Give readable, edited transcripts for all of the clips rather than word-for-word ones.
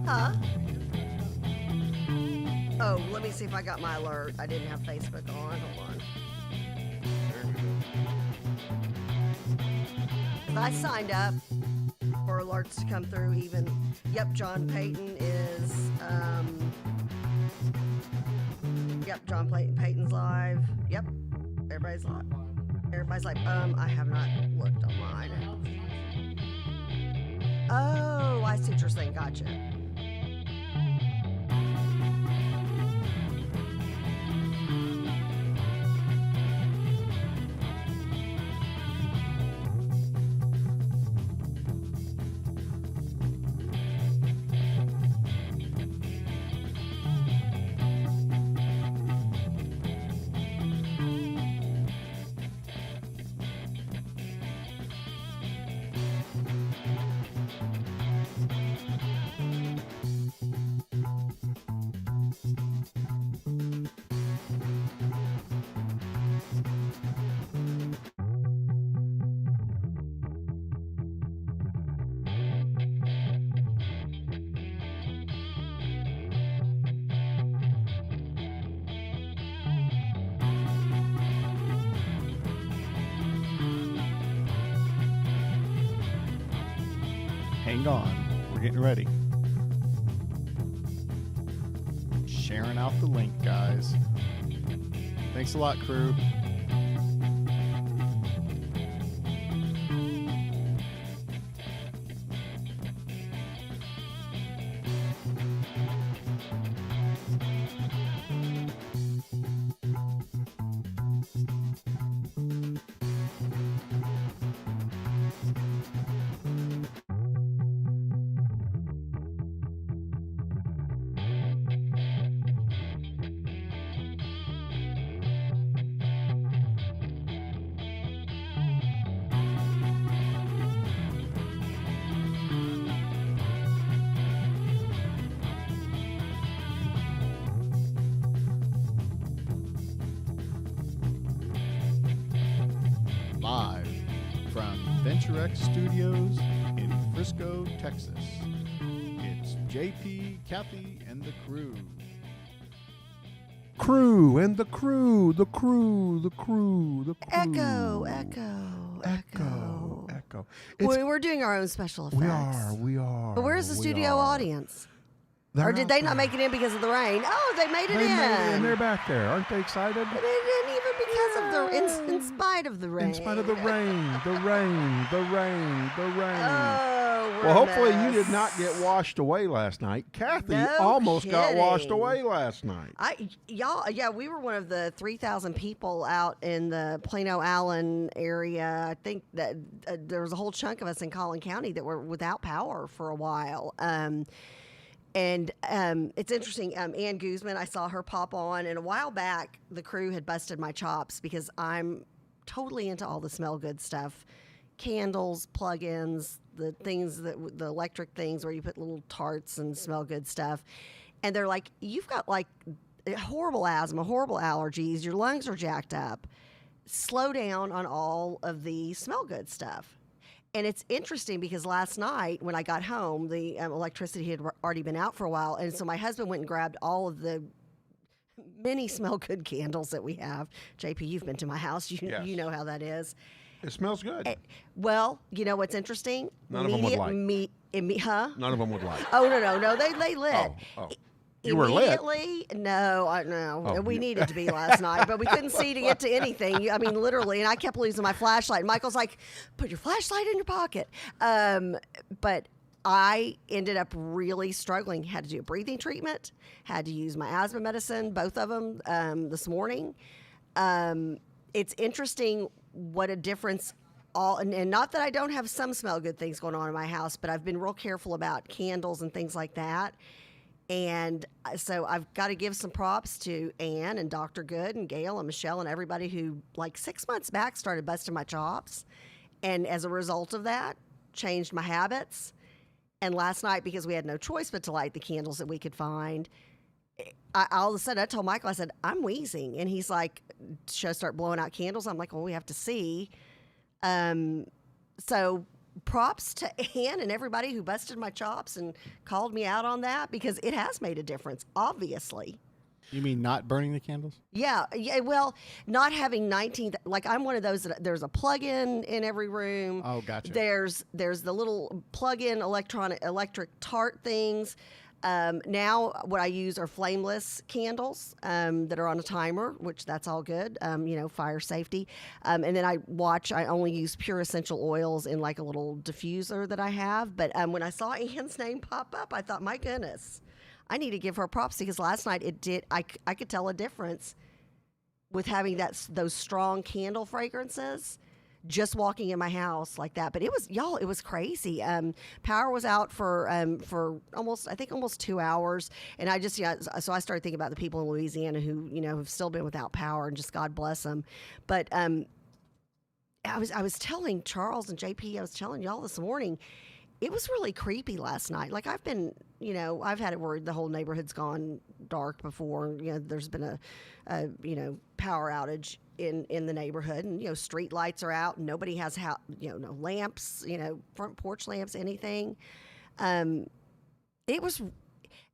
Huh? Oh, let me see if I got my alert. I didn't have Facebook on. Hold on. I signed up for alerts to come through even. Yep, John Payton is, yep, John Payton's live. Yep, everybody's live. Everybody's like, I have not looked on mine. Oh, I see what you're saying. Gotcha. Hang on, we're getting ready. Sharing out the link, guys. Thanks a lot, crew. Live from VentureX Studios in Frisco, Texas. It's JP, Kathy, and the crew. Crew and the crew. Echo. We're doing our own special effects. We are. But where's the studio audience? Or did they not make it in because of the rain? Oh, they made it in. And they're back there. Aren't they excited? They didn't even because of the, in spite of the rain. In spite of the rain. Oh, Well, hopefully you did not get washed away last night. Kathy almost got washed away last night. We were one of the 3,000 people out in the Plano Allen area. I think that there was a whole chunk of us in Collin County that were without power for a while. And it's interesting. Ann Guzman, I saw her pop on, and a while back, the crew had busted my chops because I'm totally into all the smell good stuff. Candles, plug-ins, the electric things where you put little tarts and smell good stuff. And they're like, you've got like horrible asthma, horrible allergies, your lungs are jacked up. Slow down on all of the smell good stuff. And it's interesting because last night when I got home, the electricity had already been out for a while. And so my husband went and grabbed all of the many smell good candles that we have. JP, you've been to my house. You know how that is. It smells good. Well, you know what's interesting? None of them would light. Huh? None of them would light. Oh, no. They lit. Oh. You were lit? No. We needed to be last night, but we couldn't see to get to anything. I mean, literally. And I kept losing my flashlight. And Michael's like, put your flashlight in your pocket. But I ended up really struggling. Had to do a breathing treatment. Had to use my asthma medicine, both of them, this morning. It's interesting what a difference and not that I don't have some smell good things going on in my house, but I've been real careful about candles and things like that. And so I've got to give some props to Ann and Dr. Good and Gail and Michelle and everybody who, like 6 months back, started busting my chops. And as a result of that, changed my habits. And last night, because we had no choice but to light the candles that we could find, all of a sudden I told Michael, I said, I'm wheezing. And he's like, should I start blowing out candles? I'm like, well, we have to see. So props to Ann and everybody who busted my chops and called me out on that, because it has made a difference, obviously. You mean not burning the candles? Yeah. Well, not having 19, like I'm one of those that there's a plug-in in every room. Oh, gotcha. There's the little plug-in electric tart things. Now what I use are flameless candles that are on a timer, which that's all good, fire safety. And then I only use pure essential oils in like a little diffuser that I have. But when I saw Ann's name pop up, I thought, my goodness, I need to give her props, because last night I could tell a difference with having those strong candle fragrances just walking in my house like that. But it was crazy. Power was out for almost 2 hours, and so I started thinking about the people in Louisiana who have still been without power, and just God bless them. But I was telling Charles and JP, I was telling y'all this morning, it was really creepy last night. Like I've had it where the whole neighborhood's gone dark before. There's been a power outage in the neighborhood, and street lights are out, and nobody has no lamps, front porch lamps, anything. It was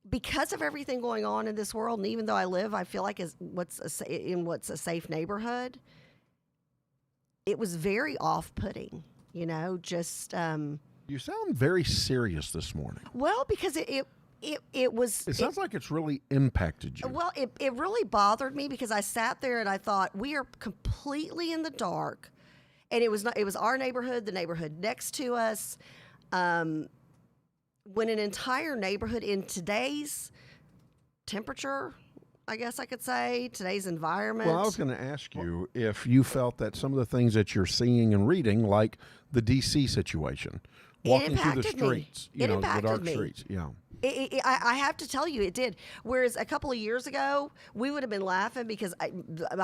because of everything going on in this world, and even though I feel like what's a safe neighborhood, it was very off-putting. Just. You sound very serious this morning. Well, because it was. It sounds like it's really impacted you. Well, it really bothered me, because I sat there and I thought, we are completely in the dark, and it was our neighborhood, the neighborhood next to us. When an entire neighborhood in today's temperature, I guess I could say, today's environment. Well, I was going to ask you if you felt that some of the things that you're seeing and reading, like the D.C. situation, walking through the streets, the dark streets. Yeah. I have to tell you, it did. Whereas a couple of years ago, we would have been laughing, because I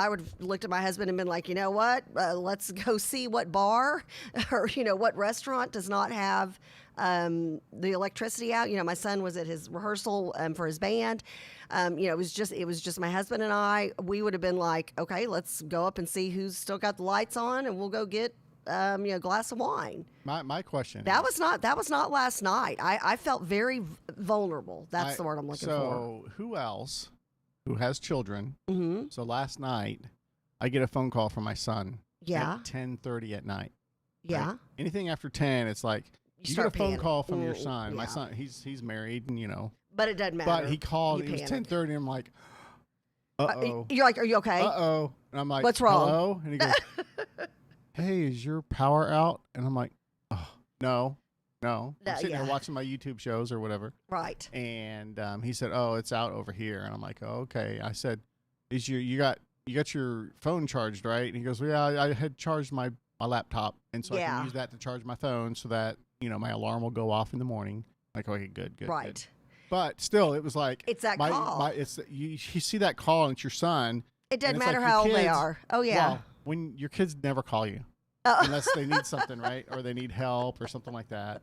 would have looked at my husband and been like, you know what, let's go see what bar or, what restaurant does not have the electricity out. My son was at his rehearsal for his band. It was just my husband and I. We would have been like, okay, let's go up and see who's still got the lights on, and we'll go get a glass of wine. My question. That was not last night. I felt very vulnerable. That's the word I'm looking for. So who else who has children? Mm-hmm. So last night I get a phone call from my son. Yeah. At 10:30 at night. Yeah. Right? Anything after 10, it's like you get a phone call from your son. Yeah. My son, he's married, and But it doesn't matter. But he called. It was 10:30, and I'm like, uh-oh. You're like, are you okay? Uh-oh. And I'm like, what's wrong? Hello? And he goes, hey, is your power out? And I'm like, oh, no. I'm sitting there watching my YouTube shows or whatever. Right. And he said, oh, it's out over here. And I'm like, oh, okay. I said, you got your phone charged, right? And he goes, well, yeah, I had charged my laptop, and so I can use that to charge my phone so that, my alarm will go off in the morning. Like, okay, good. Right. Good. But still, it was like, it's that call. You see that call, and it's your son. It doesn't matter how old they are. Oh, yeah. Well, when your kids never call you. Unless they need something, right? Or they need help or something like that.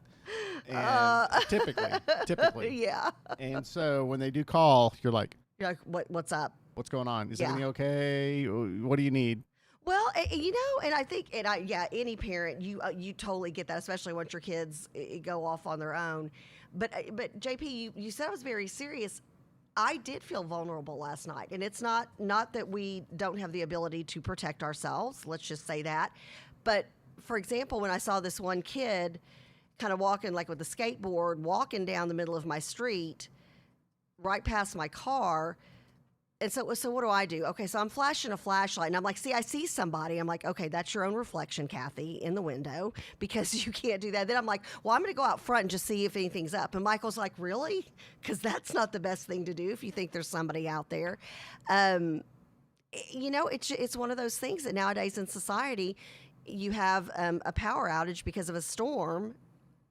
And typically. Yeah. And so when they do call, you're like, what's up? What's going on? Is everything okay? What do you need? Well, and I think, any parent, you totally get that, especially once your kids go off on their own. But JP, you said I was very serious. I did feel vulnerable last night, and it's not that we don't have the ability to protect ourselves. Let's just say that. But for example, when I saw this one kid kind of walking like with a skateboard, walking down the middle of my street, right past my car. And so what do I do? Okay, so I'm flashing a flashlight, and I'm like, see, I see somebody. I'm like, okay, that's your own reflection, Kathy, in the window, because you can't do that. Then I'm like, well, I'm going to go out front and just see if anything's up. And Michael's like, really? Because that's not the best thing to do if you think there's somebody out there. It's one of those things that nowadays in society, you have a power outage because of a storm.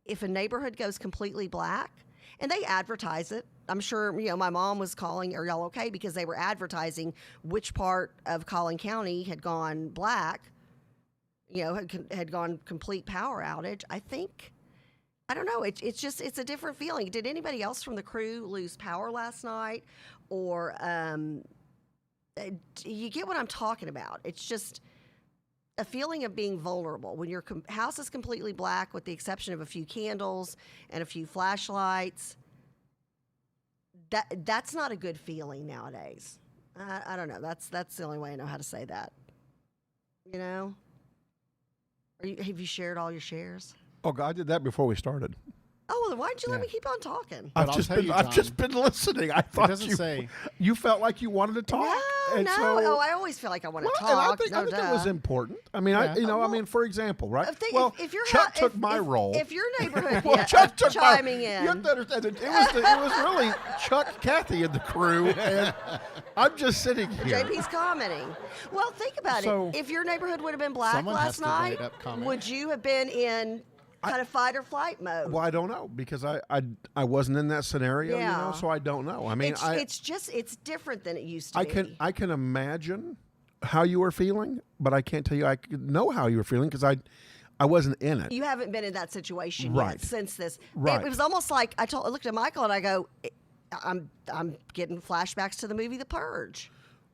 If a neighborhood goes completely black, and they advertise it, I'm sure, my mom was calling, are y'all okay? Because they were advertising which part of Collin County had gone black, had gone complete power outage. I don't know. It's a different feeling. Did anybody else from the crew lose power last night? Or you get what I'm talking about? It's just, a feeling of being vulnerable when your house is completely black with the exception of a few candles and a few flashlights. That's not a good feeling nowadays. I don't know. That's the only way I know how to say that. You know? Have you shared all your shares? Oh, God, I did that before we started. Oh, well, then why'd you let me keep on talking? I've just been listening. I thought you felt like you wanted to talk. No. So, I always feel like I want to talk. And I think it was important. I mean, for example, right? If Chuck took my role. If your neighborhood, Chuck took chiming in. You have to understand, it was really Chuck, Kathy, and the crew, and I'm just sitting here. JP's commenting. Well, think about it. If your neighborhood would have been black last night, would you have been in kind of fight or flight mode? Well, I don't know because I wasn't in that scenario, so I don't know. I mean, it's different than it used to be. I can imagine how you were feeling, but I can't tell you I know how you were feeling because I wasn't in it. You haven't been in that situation right. yet since this. Right. It was almost like I looked at Michael and I go, I'm getting flashbacks to the movie The Purge.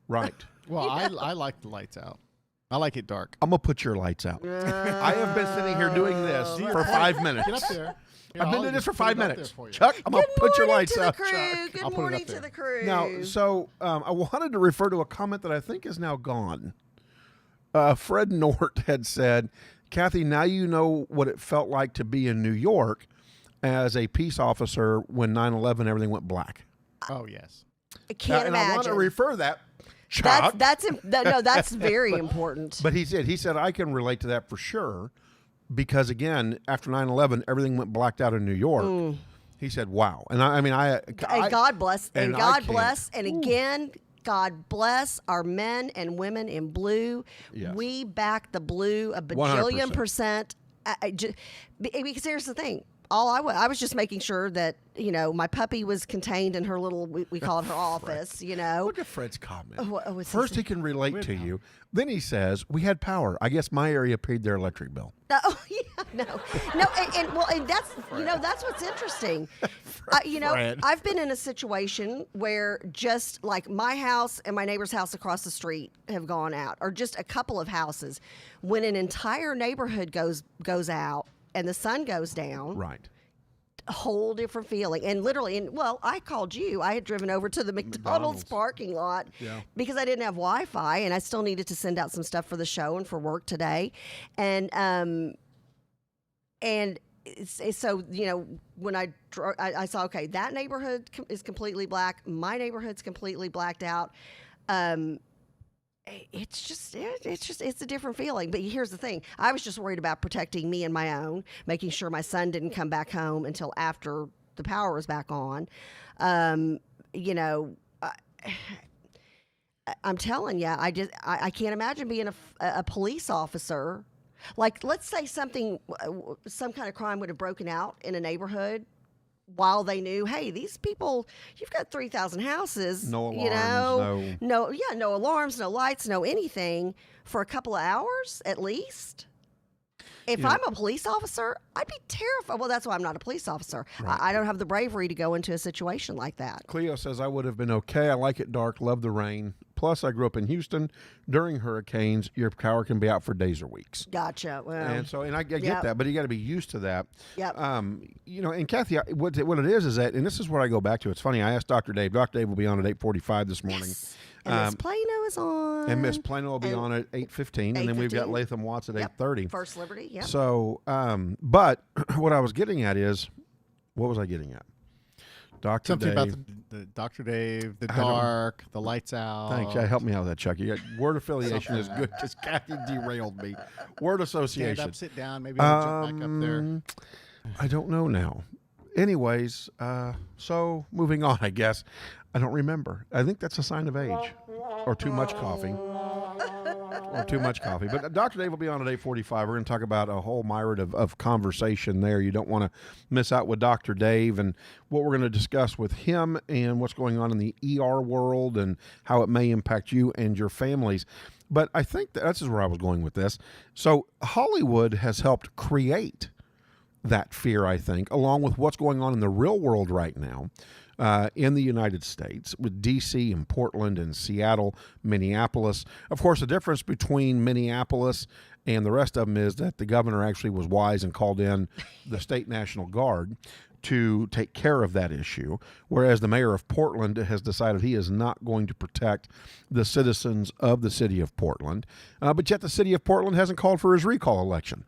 Right. Well, I like the lights out. I like it dark. I'm going to put your lights out. I have been sitting here doing this for 5 minutes. Get up there. I've been doing this for 5 minutes. Chuck, I'm going to put your lights out. Good morning to the crew. Now, so I wanted to refer to a comment that I think is now gone. Fred Nort had said, Kathy, now you know what it felt like to be in New York as a peace officer when 9/11 everything went black. Oh, yes. I can't imagine. I want to refer that. Chuck. That's very important. But he said, I can relate to that for sure because, again, after 9/11, everything went blacked out in New York. He said, wow. And God bless. And God bless. And again, God bless our men and women in blue. Yes. We back the blue a bajillion 100%. Because here's the thing. I was just making sure that, my puppy was contained in her little, we call it her office, Look at Fred's comment. What First, he can relate to you. Then he says, we had power. I guess my area paid their electric bill. Oh, yeah, no. And that's, that's what's interesting. I've been in a situation where just like my house and my neighbor's house across the street have gone out, or just a couple of houses. When an entire neighborhood goes out, and the sun goes down. Right. A whole different feeling. And literally, I called you. I had driven over to the McDonald's parking lot because I didn't have Wi-Fi and I still needed to send out some stuff for the show and for work today. And so, when I saw, okay, that neighborhood is completely black. My neighborhood's completely blacked out. It's a different feeling. But here's the thing. I was just worried about protecting me and my own, making sure my son didn't come back home until after the power was back on. I'm telling you, I can't imagine being a police officer. Like, let's say some kind of crime would have broken out in a neighborhood while they knew, hey, these people, you've got 3,000 houses. No alarms, no alarms, no lights, no anything for a couple of hours at least. If I'm a police officer, I'd be terrified. Well, that's why I'm not a police officer. Right. I don't have the bravery to go into a situation like that. Cleo says, I would have been okay. I like it dark, love the rain. Plus, I grew up in Houston. During hurricanes, your power can be out for days or weeks. Gotcha. Well, and I get that, but you got to be used to that. Yep. And Kathy, what it is that, and this is where I go back to. It's funny. I asked Dr. Dave. Dr. Dave will be on at 8:45 this morning. Yes. And Miss Plano is on. And Miss Plano will be on at 8:15, and then we've got Lathan Watts at 8:30. First Liberty. Yep. So, but what I was getting at is, what was I getting at? Dr. Something Dave. about the Dr. Dave, the dark, the lights out. Thanks. Yeah, help me out with that, Chuck. You got word affiliation is good because Kathy derailed me. Word association. Stand up, sit down. Maybe I'll jump back up there. I don't know now. Anyways, so moving on, I guess. I don't remember. I think that's a sign of age or too much coffee. But Dr. Dave will be on at 8:45. We're going to talk about a whole myriad of conversation there. You don't want to miss out with Dr. Dave and what we're going to discuss with him and what's going on in the ER world and how it may impact you and your families. But I think that's where I was going with this. So Hollywood has helped create that fear, I think, along with what's going on in the real world right now in the United States with D.C. and Portland and Seattle, Minneapolis. Of course, the difference between Minneapolis and the rest of them is that the governor actually was wise and called in the state National Guard to take care of that issue, whereas the mayor of Portland has decided he is not going to protect the citizens of the city of Portland. But yet the city of Portland hasn't called for his recall election.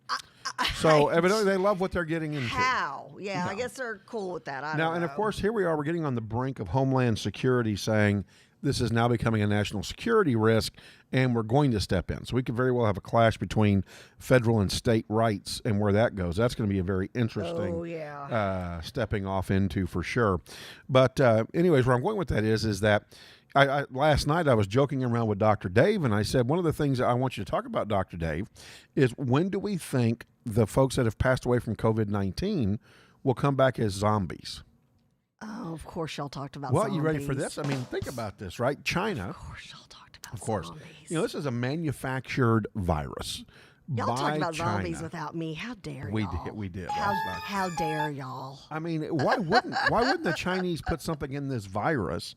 So evidently they love what they're getting into. How? Yeah, no. I guess they're cool with that. I don't know. And of course, here we are. We're getting on the brink of Homeland Security saying this is now becoming a national security risk, and we're going to step in. So we could very well have a clash between federal and state rights and where that goes. That's going to be a very interesting stepping off into for sure. But anyways, where I'm going with that is that last night I was joking around with Dr. Dave, and I said one of the things that I want you to talk about, Dr. Dave, is when do we think the folks that have passed away from COVID-19 will come back as zombies? Oh, of course y'all talked about Well, zombies. you ready for this? I mean, think about this, right? China. Of course y'all talked about zombies. You know, this is a manufactured virus. Y'all talked about China. zombies without me. How dare we y'all? We did. How dare y'all? I mean, why wouldn't the Chinese put something in this virus?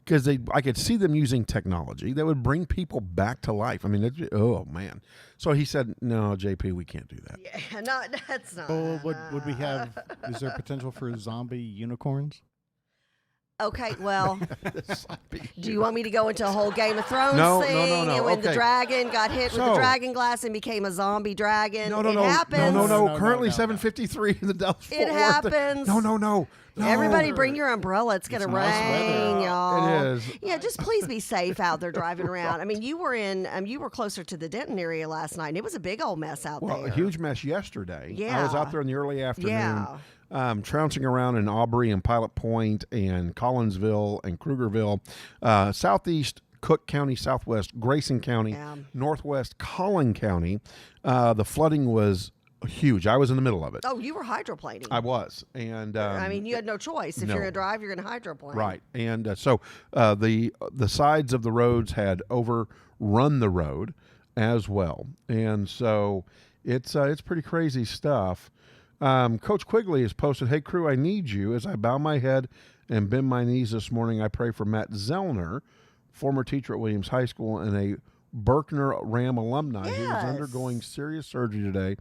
Because I could see them using technology that would bring people back to life. I mean, oh man. So he said, "No, JP, we can't do that." Yeah, no, that's not. Well, would we have? Is there potential for zombie unicorns? Okay, well, do you want me to go into a whole Game of Thrones thing? No. And when the dragon got hit with the dragon glass and became a zombie dragon, it happens. No. Currently 7:53 in the Dallas Fort It Worth. happens. No. Everybody bring your umbrella. It's going to rain, y'all. It is. Yeah, just please be safe out there driving around. I mean, you were closer to the Denton area last night, and it was a big old mess out there. Well, a huge mess yesterday. Yeah. I was out there in the early afternoon. Yeah. Trouncing around in Aubrey and Pilot Point and Collinsville and Krugerville, southeast Cook County, southwest Grayson County, northwest Collin County. The flooding was huge. I was in the middle of it. Oh, you were hydroplaning. I was. And I mean, you had no choice. If no. you're going to drive, you're going to hydroplane. Right. And so the sides of the roads had overrun the road as well. And so it's pretty crazy stuff. Coach Quigley has posted, "Hey, crew, I need you. As I bow my head and bend my knees this morning, I pray for Matt Zellner, former teacher at Williams High School and a Berkner Ram alumni. Yes. He was undergoing serious surgery today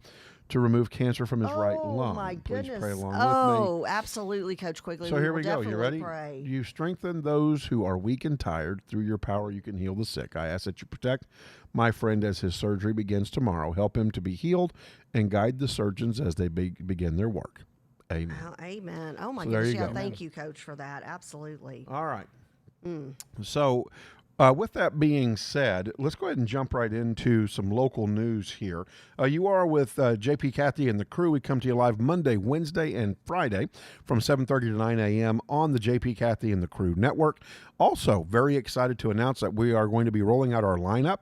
to remove cancer from his right lung. Oh, my Please goodness. pray along with me." Oh, absolutely, Coach Quigley. So here we go. Definitely You ready? pray. "You strengthen those who are weak and tired. Through your power, you can heal the sick. I ask that you protect my friend as his surgery begins tomorrow. Help him to be healed and guide the surgeons as they begin their work. Amen." Oh, amen. Oh, my So there goodness. you Yeah, go. thank you, Coach, for that. Absolutely. All right. So with that being said, let's go ahead and jump right into some local news here. You are with JP, Kathy, and the crew. We come to you live Monday, Wednesday, and Friday from 7:30 to 9 a.m. on the JP, Kathy, and the Crew network. Also, very excited to announce that we are going to be rolling out our lineup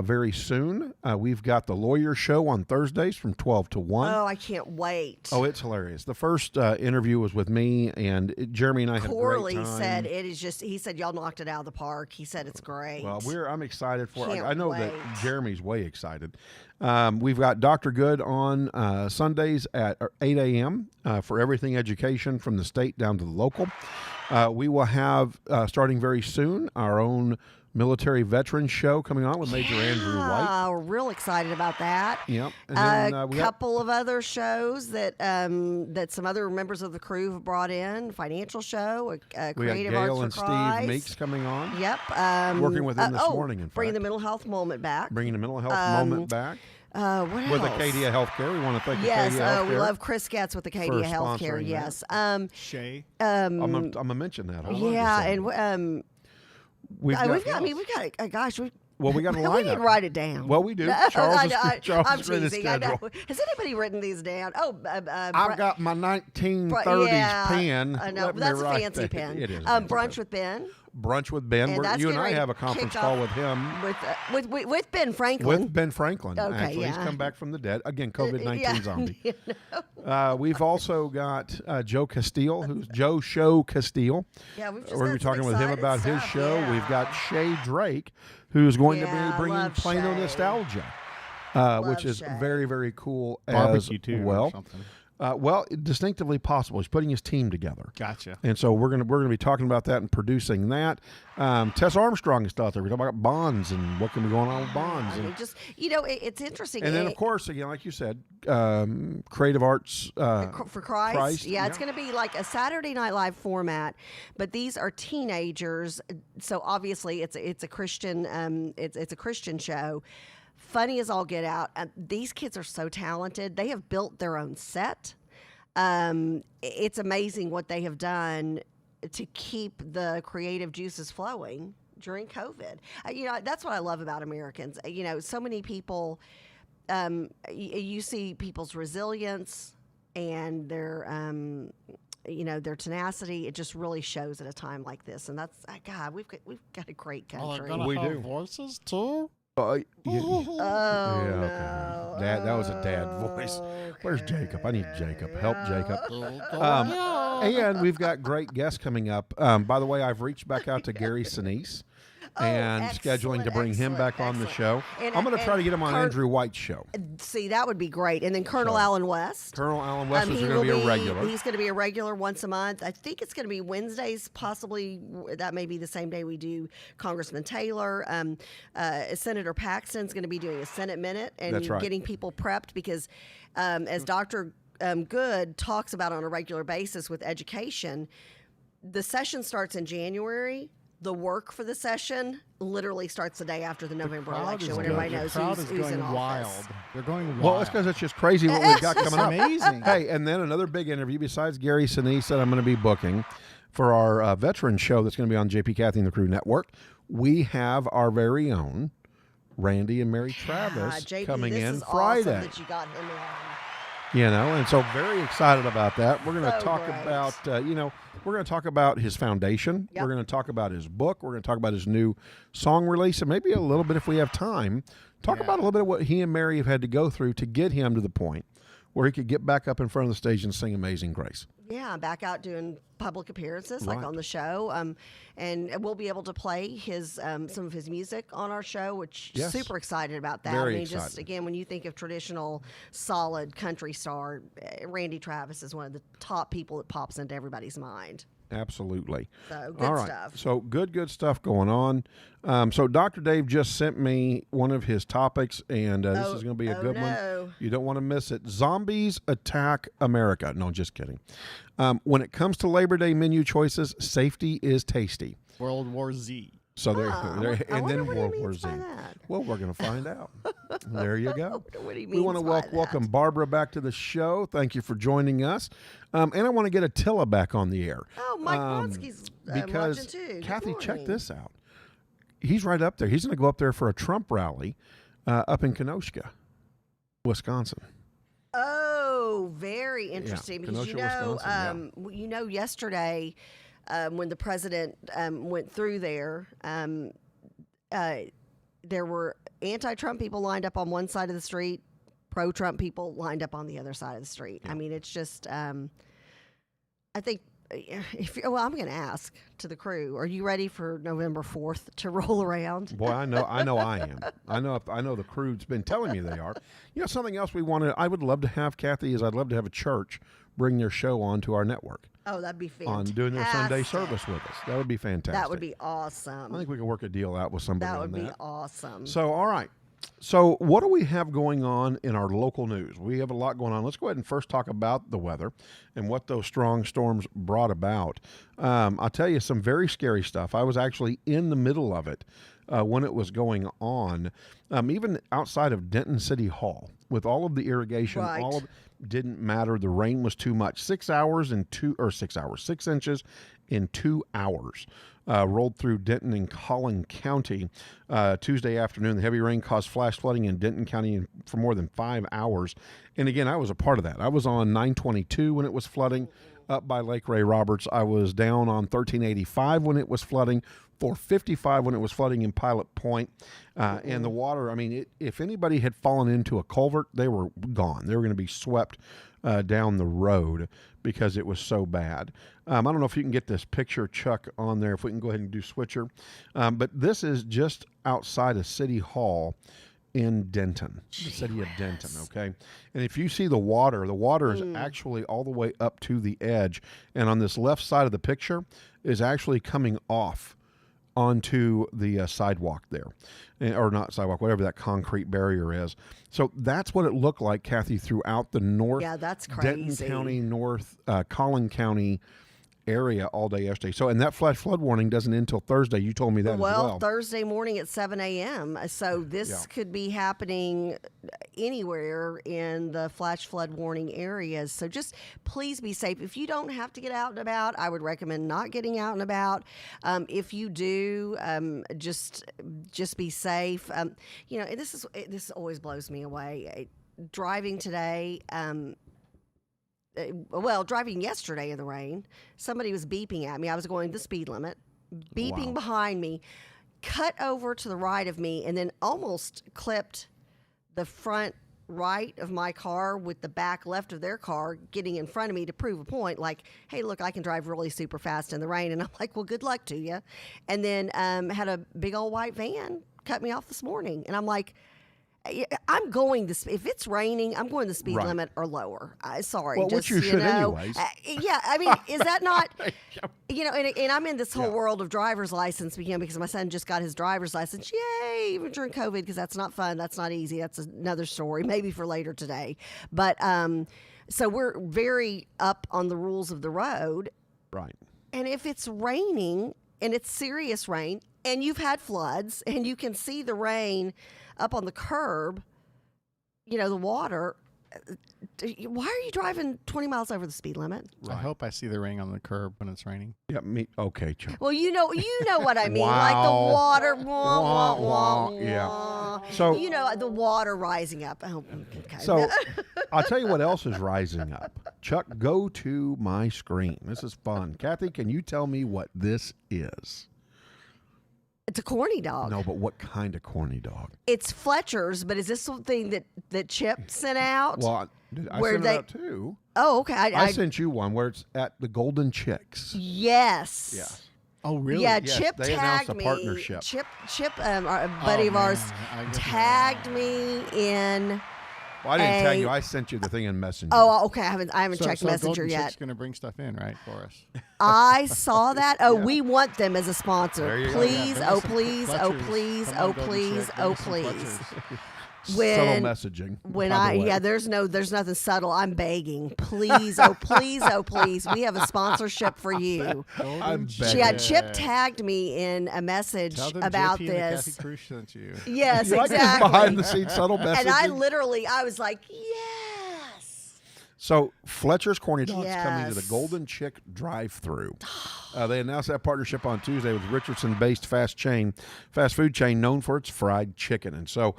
very soon. We've got the Lawyer Show on Thursdays from 12 to 1. Oh, I can't wait. Oh, it's hilarious. The first interview was with me, and Jeremy and I had a great Corley time. said it is just, he said y'all knocked it out of the park. He said it's great. Well, I'm excited for it. Can't I know wait. that Jeremy's way excited. We've got Dr. Good on Sundays at 8 a.m. For everything education from the state down to the local. We will have, starting very soon, our own military veteran show coming on with Major Andrew White. We're real excited about that. Yep. And then, A couple of other shows that that some other members of the crew have brought in. Financial show, we got Creative Gail Arts and for Christ. Steve Meeks coming on. Yep. Working with them this morning, in bringing fact. the mental health moment back. Bringing the mental health moment back. What With else? Acadia Healthcare. We want to thank Yes, Acadia Healthcare. we love Chris Getz with Acadia for Healthcare. sponsoring Yes. Shay. I'm going to mention that. Hold on Yeah, just a second. and we've got we've got gosh, we got a we lineup. didn't write it down. Well, we do. No, Charles I'm has written his teasing. I know. schedule. Has anybody written these down? Oh, I've got my 1930s pen. I know. Let me That's a write fancy that. pen. It is. Brunch with Ben. Brunch with Ben. And that's You and getting I ready have a to conference kick call off with him. With Ben Franklin. With Ben Franklin. Okay, actually. He's yeah. come back from the dead. Again, COVID-19 Yeah. zombie. You know? We've also got Joe Castile, who's Joe Show Castile. Yeah, we've just We're going to be got talking some with him excited about his stuff, show. yeah. We've got Shay Drake, who's going to Yeah, be bringing love Plano Shay. nostalgia, which is Shay. very, very cool Barbecue as too. well. Or something. Well, distinctively possible. He's putting his team together. Gotcha. And so we're gonna be talking about that and producing that. Tess Armstrong is still out there. We're talking about bonds and what can be going on with bonds. And, just it's interesting. and then, of course, again, like you said, creative arts for Christ. Yeah, it's going to be like a Saturday Night Live format, but these are teenagers, so obviously it's a Christian it's a Christian show. Funny as all get out. These kids are so talented. They have built their own set. It's amazing what they have done to keep the creative juices flowing during COVID. That's what I love about Americans. So many people, you see people's resilience and their tenacity. It just really shows at a time like this. And that's, God, we've got a great country. We do. Voices too? Oh, yeah, okay. no. That was a dad voice. Where's Jacob? I need Jacob. Help, Jacob. And we've got great guests coming up. By the way, I've reached back out to Gary Sinise and scheduling to bring him back on the show. I'm going to try to get him on Andrew White's show. See, that would be great. And then Colonel Alan West. Colonel Alan West is going to be a regular. He's going to be a regular once a month. I think it's going to be Wednesdays, possibly. That may be the same day we do Congressman Taylor. Senator Paxton's going to be doing a Senate Minute and getting people prepped because as Dr. Good talks about on a regular basis with education, the session starts in January. The work for the session literally starts the day after the November election when everybody knows who's in office. Wild. They're going wild. Well, it's because it's just crazy what we've got coming up. Amazing. Hey, and then another big interview besides Gary Sinise that I'm going to be booking for our veteran show that's going to be on JP Kathy and the Crew Network. We have our very own Randy and Mary Travis JP, coming in Friday. Friday. That you got him on. And so very excited about that. We're going to talk great. about, we're going to talk about his foundation. Yep. We're going to talk about his book. We're going to talk about his new song release, and maybe a little bit, if we have time, talk about a little bit of what he and Mary have had to go through to get him to the point where he could get back up in front of the stage and sing Amazing Grace. Yeah, back out doing public appearances like on the show, and we'll be able to play his some of his music on our show, which super excited about that. Very excited. Just again, when you think of traditional, solid country star, Randy Travis is one of the top people that pops into everybody's mind. Absolutely. So good stuff. So good stuff going on. So Dr. Dave just sent me one of his topics, and this is going to be a good one. You don't want to miss it. Zombies attack America. No, just kidding. When it comes to Labor Day menu choices, safety is tasty. World War Z. So there, and then what World he War means Z. by that. Well, we're going to find out. There you go. What he We want to welcome Barbara back to the show. Thank you for joining us. And I want to get Attila back on the air. Oh, Mike Bronski's because watching too. Kathy, check this out. He's right up there. He's going to go up there for a Trump rally up in Kenosha, Wisconsin. Oh, very interesting. Yeah, because Kenosha, Wisconsin, yesterday when the president went through there, there were anti-Trump people lined up on one side of the street, pro-Trump people lined up on the other side of the street. Yeah. I mean, it's just, I think, I'm going to ask to the crew, are you ready for November 4th to roll around? Boy, I know I am. I know the crew's been telling me they are. Something else I would love to have, Kathy, is I'd love to have a church bring their show onto our network. Oh, that'd be fantastic. On doing their Sunday service with us. That would be fantastic. That would be awesome. I think we could work a deal out with somebody on that. That would be awesome. So, all right. So, what do we have going on in our local news? We have a lot going on. Let's go ahead and first talk about the weather and what those strong storms brought about. I'll tell you some very scary stuff. I was actually in the middle of it when it was going on, even outside of Denton City Hall, with all of the irrigation, all of it didn't matter. The rain was too much. 6 inches in 2 hours. Rolled through Denton and Collin County Tuesday afternoon. The heavy rain caused flash flooding in Denton County for more than 5 hours. And again, I was a part of that. I was on 922 when it was flooding up by Lake Ray Roberts. I was down on 1385 when it was flooding, 455 when it was flooding in Pilot Point. And the water, I mean, if anybody had fallen into a culvert, they were gone. They were going to be swept down the road because it was so bad. I don't know if you can get this picture, Chuck, on there, if we can go ahead and do switcher. But this is just outside of City Hall in Denton, the city of Denton, okay? And if you see the water is actually all the way up to the edge. And on this left side of the picture is actually coming off onto the sidewalk there. Or not sidewalk, whatever that concrete barrier is. So that's what it looked like, Kathy, throughout the north. Yeah, that's crazy. Denton County, north Collin County area all day yesterday. So, and that flash flood warning doesn't end until Thursday. You told me that as well. Thursday morning at 7 a.m. So this could be happening anywhere in the flash flood warning areas. So just please be safe. If you don't have to get out and about, I would recommend not getting out and about. If you do, just be safe. You know, this always blows me away. Driving today, driving yesterday in the rain, somebody was beeping at me. I was going the speed limit, beeping behind me, cut over to the right of me, and then almost clipped the front right of my car with the back left of their car, getting in front of me to prove a point, like, hey, look, I can drive really super fast in the rain. And I'm like, well, good luck to you. And then had a big old white van cut me off this morning. And I'm like, I'm going if it's raining, I'm going the speed limit or lower. Sorry. Well, which you should anyways. Yeah, I mean, is that not, and I'm in this whole world of driver's license because my son just got his driver's license. Yay, even during COVID, because that's not fun. That's not easy. That's another story, maybe for later today. But so we're very up on the rules of the road. Right. And if it's raining and it's serious rain and you've had floods and you can see the rain up on the curb, the water, why are you driving 20 miles over the speed limit? Right. I hope I see the rain on the curb when it's raining. Yeah, me. Okay, Chuck. Well, you know what I mean. Like the water. Yeah. So the water rising up. Oh, okay. So I'll tell you what else is rising up. Chuck, go to my screen. This is fun. Kathy, can you tell me what this is? It's a corny dog. No, but what kind of corny dog? It's Fletcher's, but is this something that Chip sent out? Well, I sent it out too. Oh, okay. I sent you one where it's at the Golden Chicks. Yes. Yeah. Oh, really? Yeah, yes, Chip they tagged announced a me. partnership. Chip, a buddy of ours, tagged me in. Well, I didn't tag you. I sent you the thing in Messenger. Oh, okay. I haven't checked Messenger Golden yet. Chick's going to bring stuff in, right, for us. I saw that. Oh, we want them as a sponsor. Please, go. please, please. Subtle messaging. There's nothing subtle. I'm begging. Please, please. We have a sponsorship for you. I'm begging. Chip tagged me in a message about JP this. And Kathy Cruz sent you. Yes, you exactly. Like behind the scenes subtle messaging. And I was like, yes. So Fletcher's Corny Dogs coming to the Golden Chick drive-thru. They announced that partnership on Tuesday with Richardson-based fast food chain known for its fried chicken. And so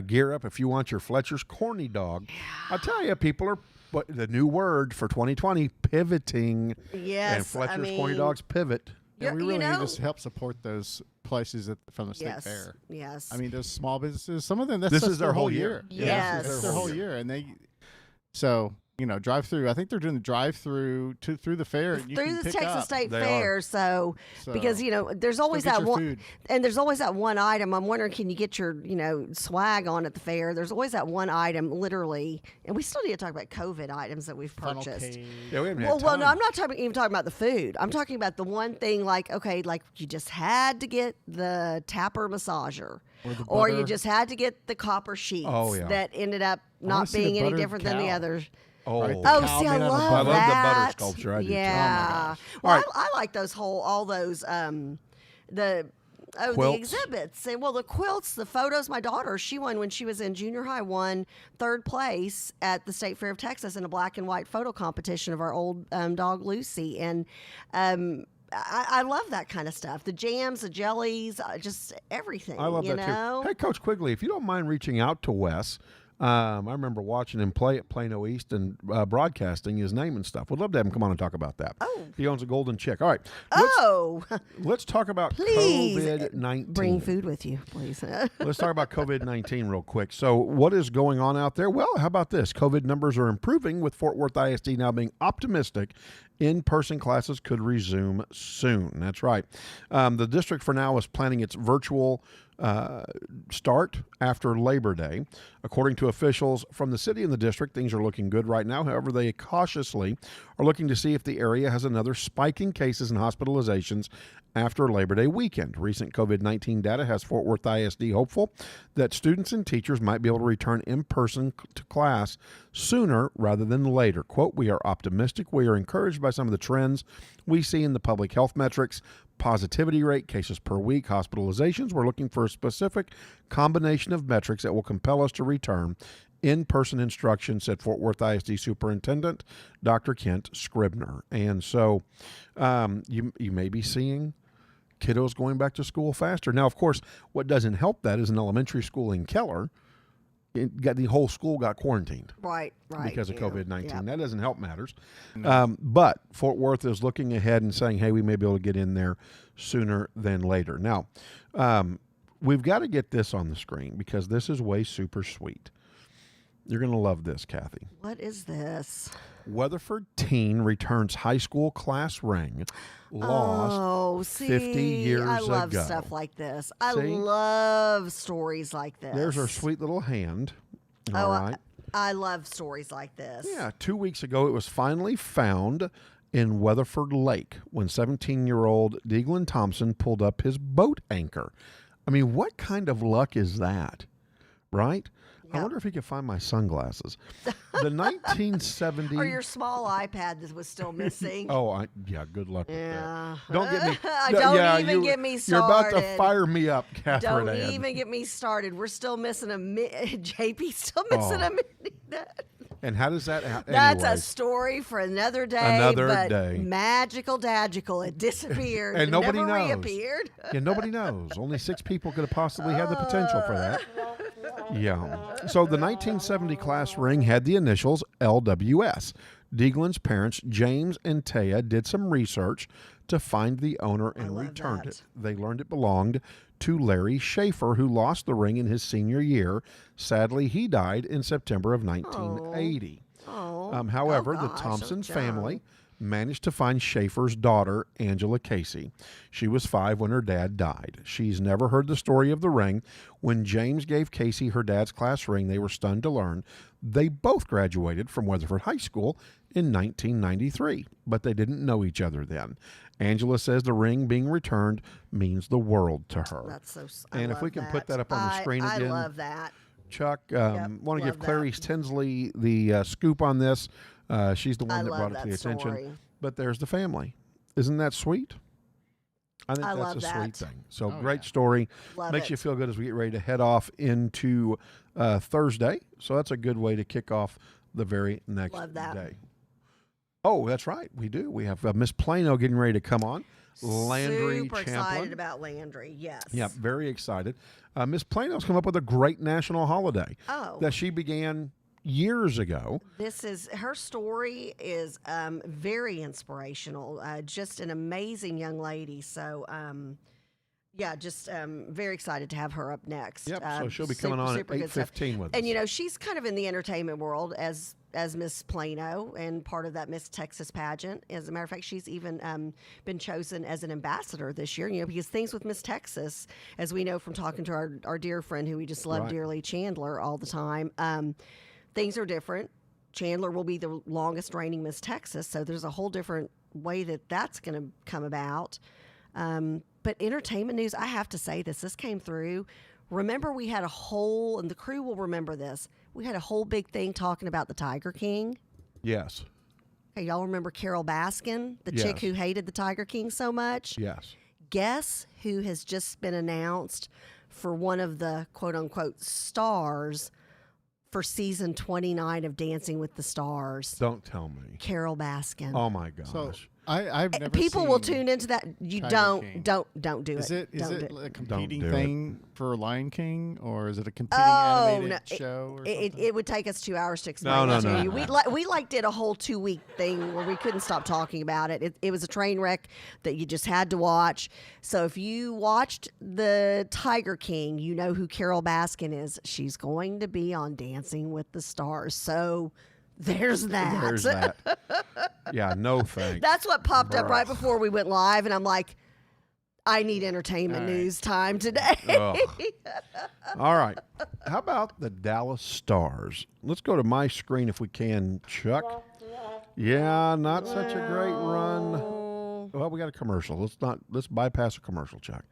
gear up if you want your Fletcher's Corny Dog. I'll tell you, people are, the new word for 2020, pivoting. Yes, and Fletcher's Corny Dogs pivot. Yeah, we really need to help support those places from the state fair. Yes. I mean, those small businesses, some of them, this is their whole year. Yes. That's their whole year. And drive through. I think they're doing the drive through through the fair. Through the Texas State Fair. So because there's always that one, food. and there's always that one item. I'm wondering, can you get your swag on at the fair? There's always that one item, literally, and we still need to talk about COVID items that we've purchased. Yeah, we haven't had well, time. no, I'm not even talking about the food. I'm talking about the one thing, like you just had to get the Tapper massager. Or you just had to get the copper sheets that ended up not being any different than the others. Oh, see, I love that. the butter sculpture. I do yeah. too. Well, I like all those the exhibits. And the quilts, the photos. My daughter, she won when she was in junior high, won 3rd place at the State Fair of Texas in a black and white photo competition of our old dog Lucy. And I love that kind of stuff. The jams, the jellies, just everything. I love that too. Hey, Coach Quigley, if you don't mind reaching out to Wes. I remember watching him play at Plano East and broadcasting his name and stuff. We'd love to have him come on and talk about that. Oh. He owns a Golden Chick. All right. Let's talk about COVID-19. Bring food with you, please. Let's talk about COVID-19 real quick. So what is going on out there? Well, how about this? COVID numbers are improving, with Fort Worth ISD now being optimistic in-person classes could resume soon. That's right. The district for now is planning its virtual start after Labor Day. According to officials from the city and the district, things are looking good right now. However, they cautiously are looking to see if the area has another spike in cases and hospitalizations after Labor Day weekend. Recent COVID-19 data has Fort Worth ISD hopeful that students and teachers might be able to return in person to class sooner rather than later. Quote, "We are optimistic. We are encouraged by some of the trends we see in the public health metrics, positivity rate, cases per week, hospitalizations. We're looking for a specific combination of metrics that will compel us to return in-person instruction," said Fort Worth ISD Superintendent Dr. Kent Scribner. And so you may be seeing kiddos going back to school faster. Now, of course, what doesn't help that is an elementary school in Keller, the whole school got quarantined. Right. Because of COVID-19. Yep. That doesn't help matters. No. But Fort Worth is looking ahead and saying, hey, we may be able to get in there sooner than later. Now, we've got to get this on the screen because this is way super sweet. You're going to love this, Kathy. What is this? Weatherford teen returns high school class ring lost 50 years ago. I love stuff like this. I See? love stories like this. There's her sweet little hand. All right. I love stories like this. Yeah, 2 weeks ago, it was finally found in Weatherford Lake when 17-year-old Deaglin Thompson pulled up his boat anchor. I mean, what kind of luck is that, right? I wonder if he could find my sunglasses. The 1970... Or your small iPad that was still missing. Good luck with Yeah. that. Don't get me... Don't even get me started. You're about to fire me up, Catherine Don't Ann. even get me started. We're still missing JP's still missing a mini net. And how does that happen? That's a story for another day. Another day. Magical dagical. It disappeared. And nobody never knows. reappeared. Yeah, nobody knows. Only 6 people could have possibly had the potential for that. Yeah. So the 1970 class ring had the initials LWS. Deaglin's parents, James and Taya, did some research to find the owner and returned it. They learned it belonged to Larry Schaefer, who lost the ring in his senior year. Sadly, he died in September of 1980. However, the Thompson family managed to find Schaefer's daughter, Angela Casey. She was 5 when her dad died. She's never heard the story of the ring. When James gave Casey her dad's class ring, they were stunned to learn they both graduated from Weatherford High School in 1993, but they didn't know each other then. Angela says the ring being returned means the world to her. That's so. And if we can put that up on the screen again. I love that. Chuck, want to give Clarice Tinsley the scoop on this. She's the one that brought it to the attention. But there's the family. Isn't that sweet? I think that's a sweet thing. So great story. Makes you feel good as we get ready to head off into Thursday. So that's a good way to kick off the very next day. Oh, that's right. We do. We have Miss Plano getting ready to come on. Landry Super Champlin. excited about Landry, yes. Yeah, very excited. Miss Plano's come up with a great national holiday that she began years ago. Her story is very inspirational. Just an amazing young lady. So, very excited to have her up next. Yep. So she'll be coming on at 8:15 with us. And she's kind of in the entertainment world as Miss Plano and part of that Miss Texas pageant. As a matter of fact, she's even been chosen as an ambassador this year. Because things with Miss Texas, as we know from talking to our dear friend who we just love dearly, Chandler, all the time. Things are different. Chandler will be the longest reigning Miss Texas, so there's a whole different way that's going to come about. But entertainment news, I have to say this came through. Remember, we had and the crew will remember this, we had a whole big thing talking about the Tiger King. Yes. Okay, y'all remember Carol Baskin, the chick who hated the Tiger King so much? Yes. Guess who has just been announced for one of the quote-unquote stars for season 29 of Dancing with the Stars? Don't tell me. Carol Baskin. Oh my gosh. So I've never People seen will tune into that. You Tiger King. don't do Is it. Is it a competing do thing for Lion King, or is it a competing animated show? Or it would take us 2 hours to explain it to you. We did a whole 2-week thing where we couldn't stop talking about it. It was a train wreck that you just had to watch. So if you watched the Tiger King, you know who Carol Baskin is. She's going to be on Dancing with the Stars. So there's that. There's that. Yeah, no thanks. That's what popped up right before we went live, and I'm like, I need entertainment news time today. All right. How about the Dallas Stars? Let's go to my screen if we can, Chuck. Yeah, not such a great run. Well, we got a commercial. Let's bypass a commercial, Chuck.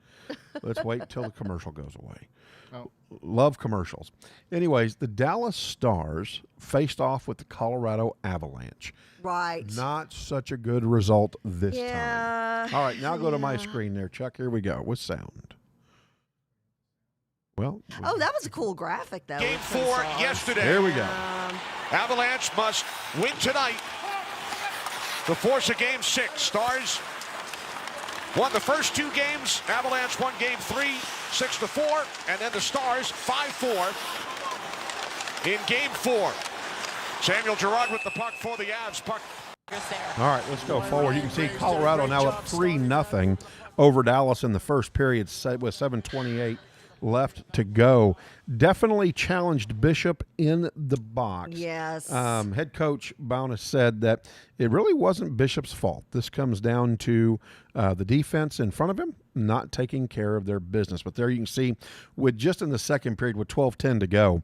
Let's wait until the commercial goes away. Oh. Love commercials. Anyways, the Dallas Stars faced off with the Colorado Avalanche. Right. Not such a good result this Yeah. time. All right, now go to my screen there, Chuck. Here we go with sound. Well. Oh, that was a cool graphic, though. Game 4 yesterday. Here we go. Avalanche must win tonight to force a Game 6. Stars won the first 2 games. Avalanche won Game 3, 6-4, and then the Stars 5-4 in Game 4. Samuel Girard with the puck for the Avs. Puck. All right, let's go forward. You can see Colorado now up 3-0 over Dallas in the first period with 7:28 left to go. Definitely challenged Bishop in the box. Yes. Head coach Bowness said that it really wasn't Bishop's fault. This comes down to the defense in front of him not taking care of their business. But there you can see, with just in the second period with 12:10 to go,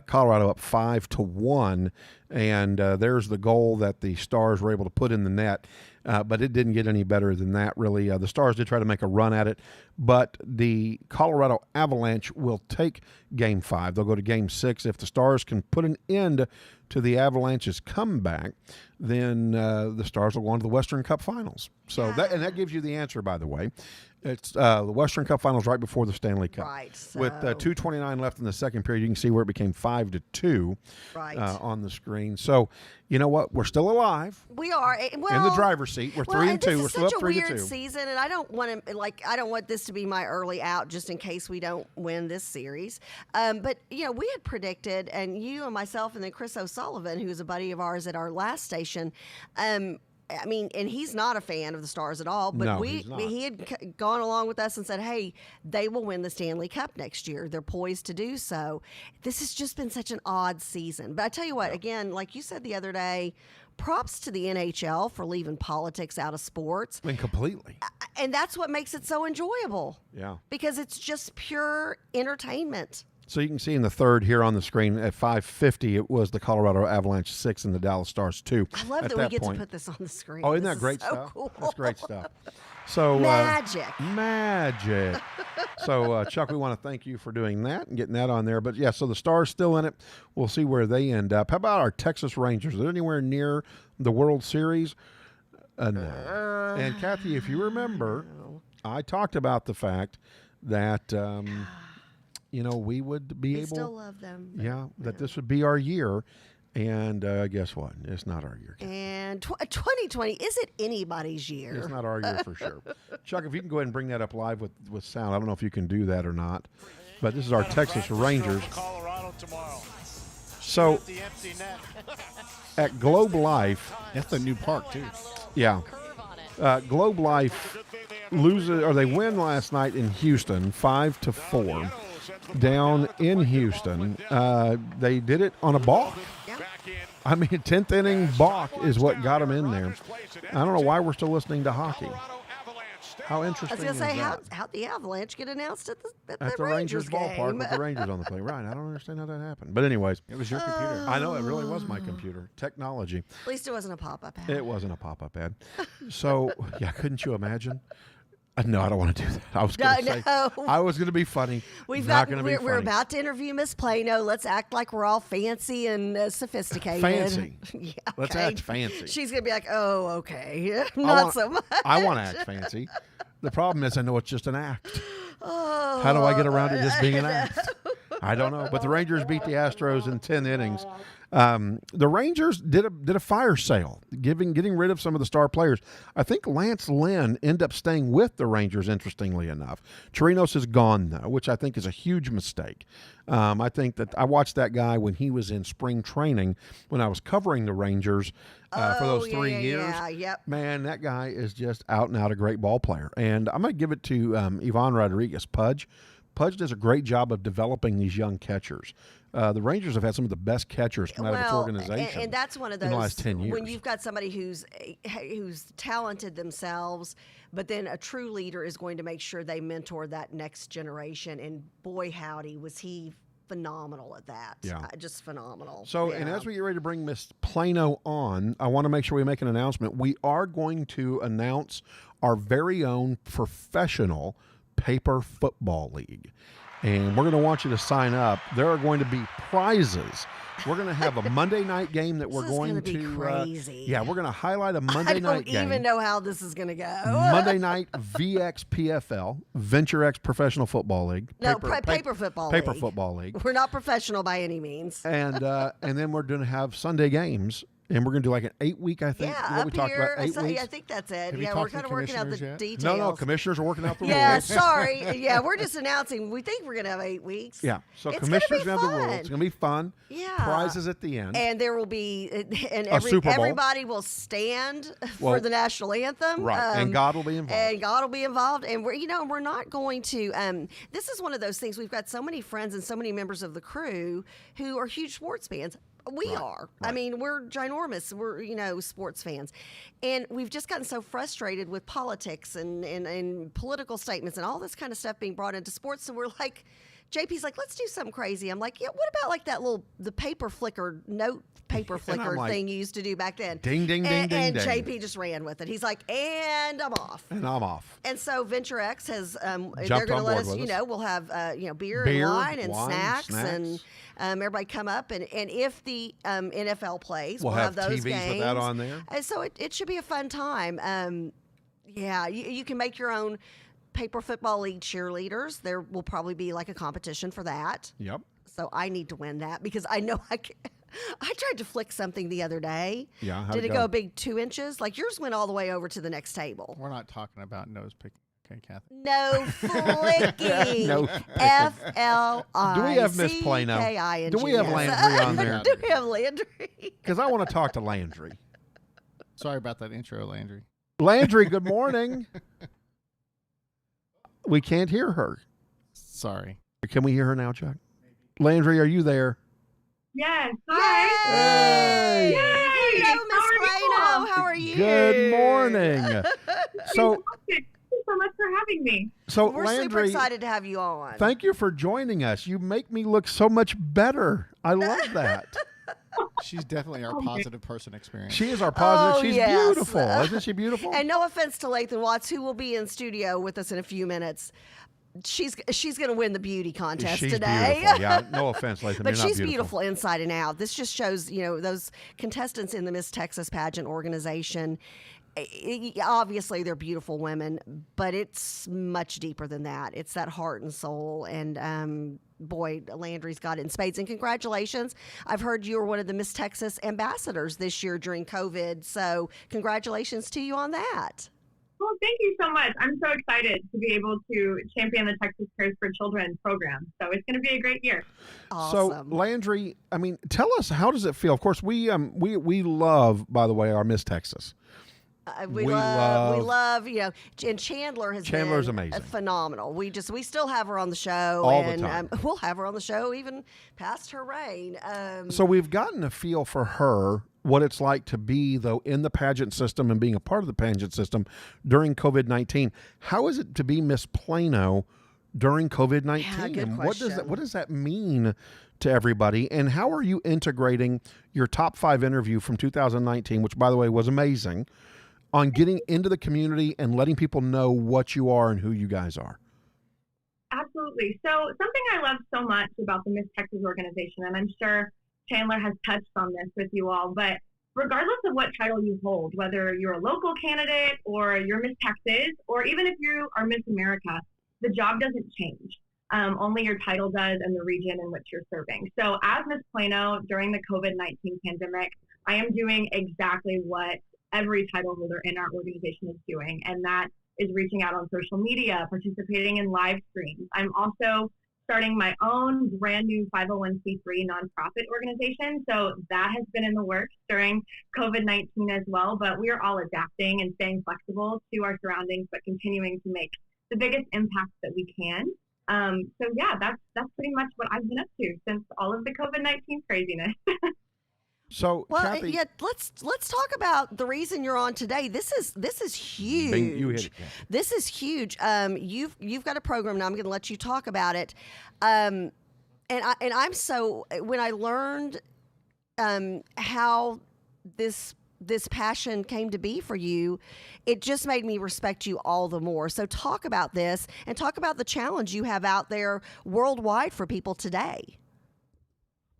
Colorado up 5-1, and there's the goal that the Stars were able to put in the net. But it didn't get any better than that, really. The Stars did try to make a run at it, but the Colorado Avalanche will take Game 5. They'll go to Game 6. If the Stars can put an end to the Avalanche's comeback, then the Stars will go on to the Western Cup Finals. So that gives you the answer, by the way. It's the Western Cup Finals right before the Stanley Cup. Right. So. With 2:29 left in the second period, you can see where it became 5-2 on the screen. So, you know what? We're still alive. We are. Well, in the driver's seat. We're 3-2. We're still up 3-2. This is such a weird season, and I don't want this to be my early out just in case we don't win this series. But, we had predicted, and you and myself and then Chris O'Sullivan, who's a buddy of ours at our last station, and he's not a fan of the Stars at all, but no, he had gone along with us and said, hey, they will win the Stanley Cup next year. They're poised to do so. This has just been such an odd season. But I tell you what, again, like you said the other day, props to the NHL for leaving politics out of sports. I mean, completely. And that's what makes it so enjoyable. Yeah. Because it's just pure entertainment. So you can see in the third here on the screen at 5:50, it was the Colorado Avalanche 6 and the Dallas Stars 2. I love that we get to put this on the screen. Oh, isn't that This great is so stuff? Cool. That's great stuff. So magic. Magic. So, Chuck, we want to thank you for doing that and getting that on there. But, yeah, so the Stars still in it. We'll see where they end up. How about our Texas Rangers? Are they anywhere near the World Series? No. And, Kathy, if you remember, I talked about the fact that we would be able. Still love them. Yeah, that this would be our year. And guess what? It's not our year. And 2020 isn't anybody's year. It's not our year for sure. Chuck, if you can go ahead and bring that up live with sound. I don't know if you can do that or not. But this is our Texas Rangers. Colorado tomorrow. So at Globe Life. That's the new park, too. Yeah. Globe Life they win last night in Houston 5-4. Down in Houston. They did it on a balk. I mean, 10th inning balk is what got them in there. I don't know why we're still listening to hockey. How interesting I was going to say, that? how'd the Avalanche get announced at the Rangers game? ballpark with the Rangers on the play? Right. I don't understand how that happened. But anyways. It was your computer. I know. It really was my computer. Technology. At least it wasn't a pop-up ad. It wasn't a pop-up ad. So, yeah, couldn't you imagine? No, I don't want to do that. I was going to say, I was going to be funny. We're about to interview Miss Plano. Let's act like we're all fancy and sophisticated. Fancy. Yeah, okay. Let's act fancy. She's going to be like, oh, okay. Not so much. I want to act fancy. The problem is I know it's just an act. Oh. How do I get around it just being an act? I don't know. But the Rangers beat the Astros in 10 innings. The Rangers did a fire sale, getting rid of some of the star players. I think Lance Lynn ended up staying with the Rangers, interestingly enough. Chirinos is gone, though, which I think is a huge mistake. I think that I watched that guy when he was in spring training when I was covering the Rangers for those 3 years. Yeah, yep. Man, that guy is just out and out a great ball player. And I'm going to give it to Ivan Rodriguez, Pudge. Pudge does a great job of developing these young catchers. The Rangers have had some of the best catchers come out of its organization. And that's one of those in the last 10 years. when you've got somebody who's talented themselves, but then a true leader is going to make sure they mentor that next generation. And boy, howdy, was he phenomenal at that. Yeah. Just phenomenal. So, and as we get ready to bring Miss Plano on, I want to make sure we make an announcement. We are going to announce our very own professional paper football league. And we're going to want you to sign up. There are going to be prizes. We're going to have a Monday night game that we're going to be crazy. Yeah, we're going to highlight a Monday night game. I don't even know how this is going to go. Monday night VX PFL, Venture X Professional Football League. Paper football Paper league. Football League. We're not professional by any means. And then we're going to have Sunday games. And we're going to do like an 8-week, I think. Yeah, what up we talked about, 8 weeks. I think that's it. Have Yeah, we're kind of working out the details. No, commissioners are working out the yeah, rules. sorry. Yeah, we're just announcing. We think we're going to have 8 weeks. Yeah, so it's commissioners gonna have be the rules. fun. It's going to be fun. Yeah. Prizes at the end. And there will be, Super Bowl. everybody will stand for the national anthem. Right, and God will be involved. And God will be involved. And we're not going to, this is one of those things. We've got so many friends and so many members of the crew who are huge sports fans. We are. Right. I mean, we're ginormous. We're, sports fans. And we've just gotten so frustrated with politics and political statements and all this kind of stuff being brought into sports. So we're like, JP's like, let's do something crazy. I'm like, yeah, what about like that the paper flicker thing you used to do back then? Ding, ding, ding, ding, and ding. JP just ran with it. He's like, and I'm off. And I'm off. And so Venture X has, they're Jumped going to on let board us, we'll have, beer and wine and snacks. And everybody come up. And if the NFL plays, we'll have those TVs games. with that on there. And so it should be a fun time. You can make your own paper football league cheerleaders. There will probably be like a competition for that. Yep. So I need to win that because I know I can. I tried to flick something the other day. Yeah. Did it go a big 2 inches? Like yours went all the way over to the next table. We're not talking about nose picking. Okay, Kathy. No flicking. No FLI. Do we have Miss Plano? Do we have Landry on there? Do we have Landry? Because I want to talk to Landry. Sorry about that intro, Landry. Landry, good morning. We can't hear her. Sorry. Can we hear her now, Chuck? Landry, are you there? Yes. Hi. Hey. Yay. Hello, Miss Plano. How are you? Good morning. So, Thank you so much for having me. so We're Landry, super excited to have you on. thank you for joining us. You make me look so much better. I love that. She's definitely our positive person experience. She is our positive. Oh, She's yes. beautiful. Isn't she beautiful? And no offense to Lathan Watts, who will be in studio with us in a few minutes. She's going to win the beauty contest She's today. beautiful. Yeah, no offense, Lathan. But you're she's not beautiful inside and out. This just shows, those contestants in the Miss Texas pageant organization. Obviously, they're beautiful women, but it's much deeper than that. It's that heart and soul. And boy, Landry's got it in spades. And congratulations. I've heard you were one of the Miss Texas ambassadors this year during COVID. So congratulations to you on that. Well, thank you so much. I'm so excited to be able to champion the Texas Cares for Children program. So it's going to be a great year. Awesome. So, Landry, I mean, tell us, how does it feel? Of course, we love, by the way, our Miss Texas. We love, and Chandler's been amazing, phenomenal. We still have her on the show, all the and time. We'll have her on the show even past her reign. So we've gotten a feel for her, what it's like to be, though, in the pageant system and being a part of the pageant system during COVID-19. How is it to be Miss Plano during COVID-19? Yeah, good and question. what does that mean to everybody? And how are you integrating your top 5 interview from 2019, which, by the way, was amazing, on getting into the community and letting people know what you are and who you guys are? Absolutely. So something I love so much about the Miss Texas organization, and I'm sure Chandler has touched on this with you all, but regardless of what title you hold, whether you're a local candidate or you're Miss Texas, or even if you are Miss America, the job doesn't change. Only your title does and the region in which you're serving. So as Miss Plano during the COVID-19 pandemic, I am doing exactly what every title holder in our organization is doing, and that is reaching out on social media, participating in live streams. I'm also starting my own brand new 501c3 nonprofit organization. So that has been in the works during COVID-19 as well, but we are all adapting and staying flexible to our surroundings, but continuing to make the biggest impact that we can. So yeah, that's pretty much what I've been up to since all of the COVID-19 craziness. So, Well, Kathy, yeah, let's talk about the reason you're on today. This is huge. you hit it, Kathy. This is huge. You've got a program now. I'm going to let you talk about it. And I'm so when I learned how this passion came to be for you, it just made me respect you all the more. So talk about this and talk about the challenge you have out there worldwide for people today.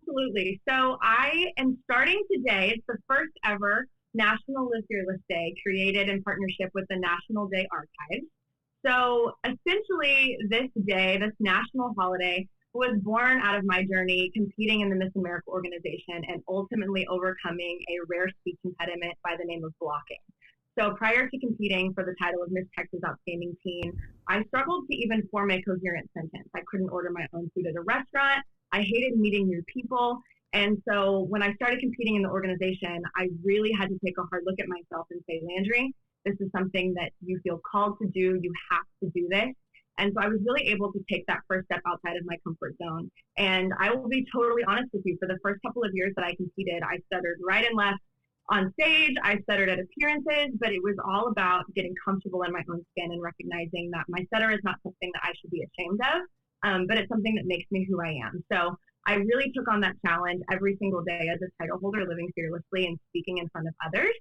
Absolutely. So I am starting today. It's the first ever National Live Fearless Day created in partnership with the National Day Archives. So essentially this day, this national holiday, was born out of my journey competing in the Miss America organization and ultimately overcoming a rare speech impediment by the name of blocking. So prior to competing for the title of Miss Texas Outstanding Teen, I struggled to even form a coherent sentence. I couldn't order my own food at a restaurant. I hated meeting new people. And so when I started competing in the organization, I really had to take a hard look at myself and say, Landry, this is something that you feel called to do. You have to do this. And so I was really able to take that first step outside of my comfort zone. And I will be totally honest with you, for the first couple of years that I competed, I stuttered right and left on stage. I stuttered at appearances, but it was all about getting comfortable in my own skin and recognizing that my stutter is not something that I should be ashamed of, but it's something that makes me who I am. So I really took on that challenge every single day as a title holder, living fearlessly and speaking in front of others.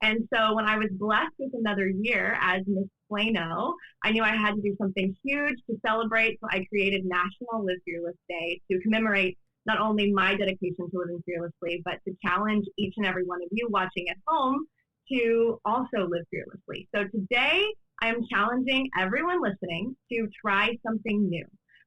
And so when I was blessed with another year as Miss Plano, I knew I had to do something huge to celebrate. So I created National Live Fearless Day to commemorate not only my dedication to living fearlessly, but to challenge each and every one of you watching at home to also live fearlessly. So today I am challenging everyone listening to try something new.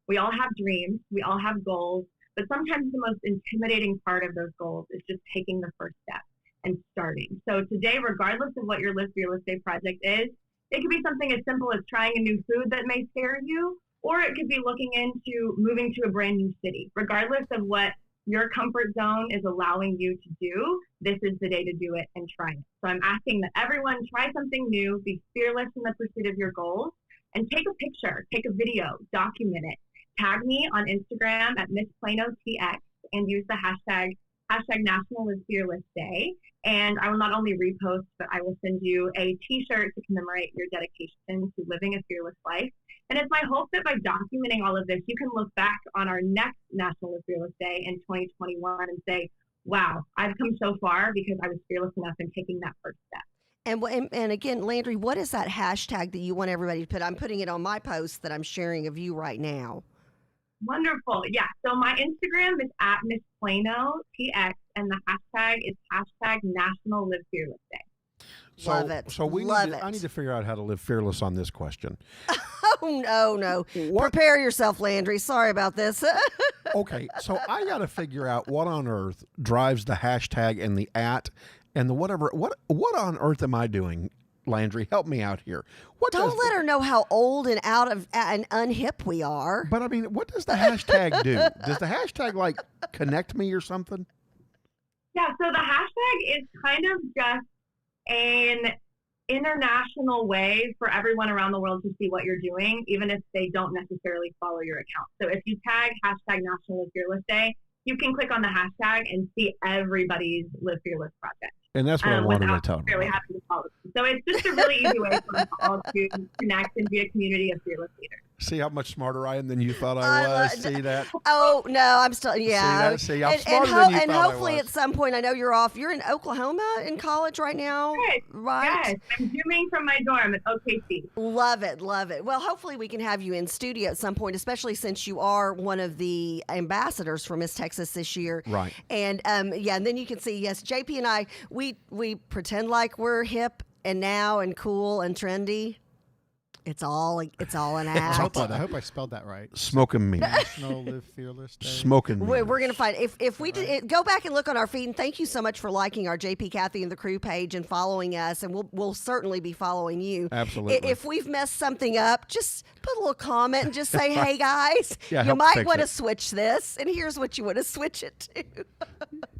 We all have dreams, we all have goals, but sometimes the most intimidating part of those goals is just taking the first step and starting. So today, regardless of what your Live Fearless Day project is, it could be something as simple as trying a new food that may scare you, or it could be looking into moving to a brand new city. Regardless of what your comfort zone is allowing you to do, this is the day to do it and try it. So I'm asking that everyone try something new, be fearless in the pursuit of your goals, and take a picture, take a video, document it. Tag me on Instagram at Miss Plano TX and use the hashtag National Live Fearless Day. And I will not only repost, but I will send you a t-shirt to commemorate your dedication to living a fearless life. And it's my hope that by documenting all of this, you can look back on our next National Live Fearless Day in 2021 and say, wow, I've come so far because I was fearless enough in taking that first step. And again, Landry, what is that hashtag that you want everybody to put? I'm putting it on my post that I'm sharing of you right now. Wonderful. Yeah. So my Instagram is at Miss Plano TX, and the hashtag is hashtag National Live Fearless Day. Love it. So I need to figure out how to live fearless on this question. Oh, no. Prepare yourself, Landry. Sorry about this. Okay. So I got to figure out what on earth drives the hashtag and the at and the whatever. What on earth am I doing? Landry, help me out here. Don't let her know how old and out of and unhip we are. But I mean, what does the hashtag do? Does the hashtag like connect me or something? Yeah, so the hashtag is kind of just an international way for everyone around the world to see what you're doing, even if they don't necessarily follow your account. So if you tag hashtag National Live Fearless Day, you can click on the hashtag and see everybody's Live Fearless project. And that's what I wanted to tell really them. happy to follow them. So it's just a really easy way for us all to connect and be a community of fearless leaders. See how much smarter I am than you thought I was? See that? Oh, no, I'm still, yeah. See, I'm smarter than you thought I hopefully was. at some point, I know you're off. You're in Oklahoma in college right now, right? Yes, I'm zooming from my dorm at OKC. Love it, love it. Well, hopefully we can have you in studio at some point, especially since you are one of the ambassadors for Miss Texas this year. Right. And, yeah, and then you can see, yes, JP and I, we pretend like we're hip and now and cool and trendy. It's all an act. I hope I spelled that right. Smoking me. National Live Fearless Day. Smoking me. We're going to find if we did, go back and look on our feed. And thank you so much for liking our JP Kathy and the Crew page and following us. And we'll certainly be following you. Absolutely. If we've messed something up, just put a little comment and just say, "Hey guys, Yeah, you help might fix want to it. switch this, and here's what you want to switch it to."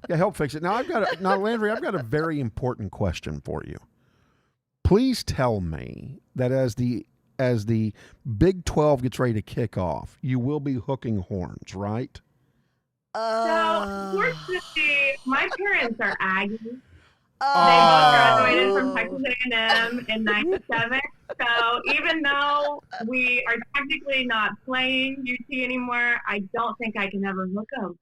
Yeah, help fix it. Now Landry, I've got a very important question for you. Please tell me that as the as the Big 12 gets ready to kick off, you will be hooking horns, right? So, unfortunately, my parents are Aggies. Oh. They both graduated from Texas A&M in '97. So even though we are technically not playing UT anymore, I don't think I can ever hook them.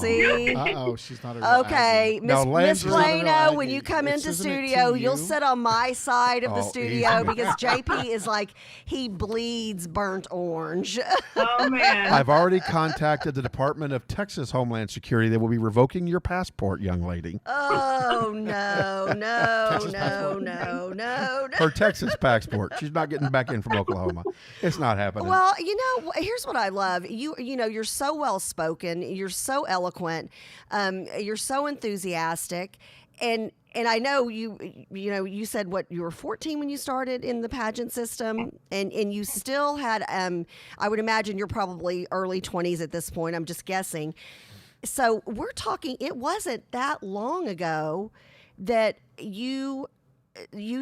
See? Uh-oh, she's not a real Okay, Aggie. Miss She's not a real Plano, when Aggie. you come into Isn't it studio, to you'll you? sit on my side of the Oh, studio easy. because JP is like, he bleeds burnt orange. Oh, man. I've already contacted the Department of Texas Homeland Security. They will be revoking your passport, young lady. Oh, no. Texas passport. Her Texas passport. She's not getting back in from Oklahoma. It's not happening. Well, here's what I love. You're so well spoken. You're so eloquent. You're so enthusiastic, and I know you said what you were 14 when you started in the pageant system, and you still had. I would imagine you're probably early 20s at this point. I'm just guessing. So we're talking. It wasn't that long ago that you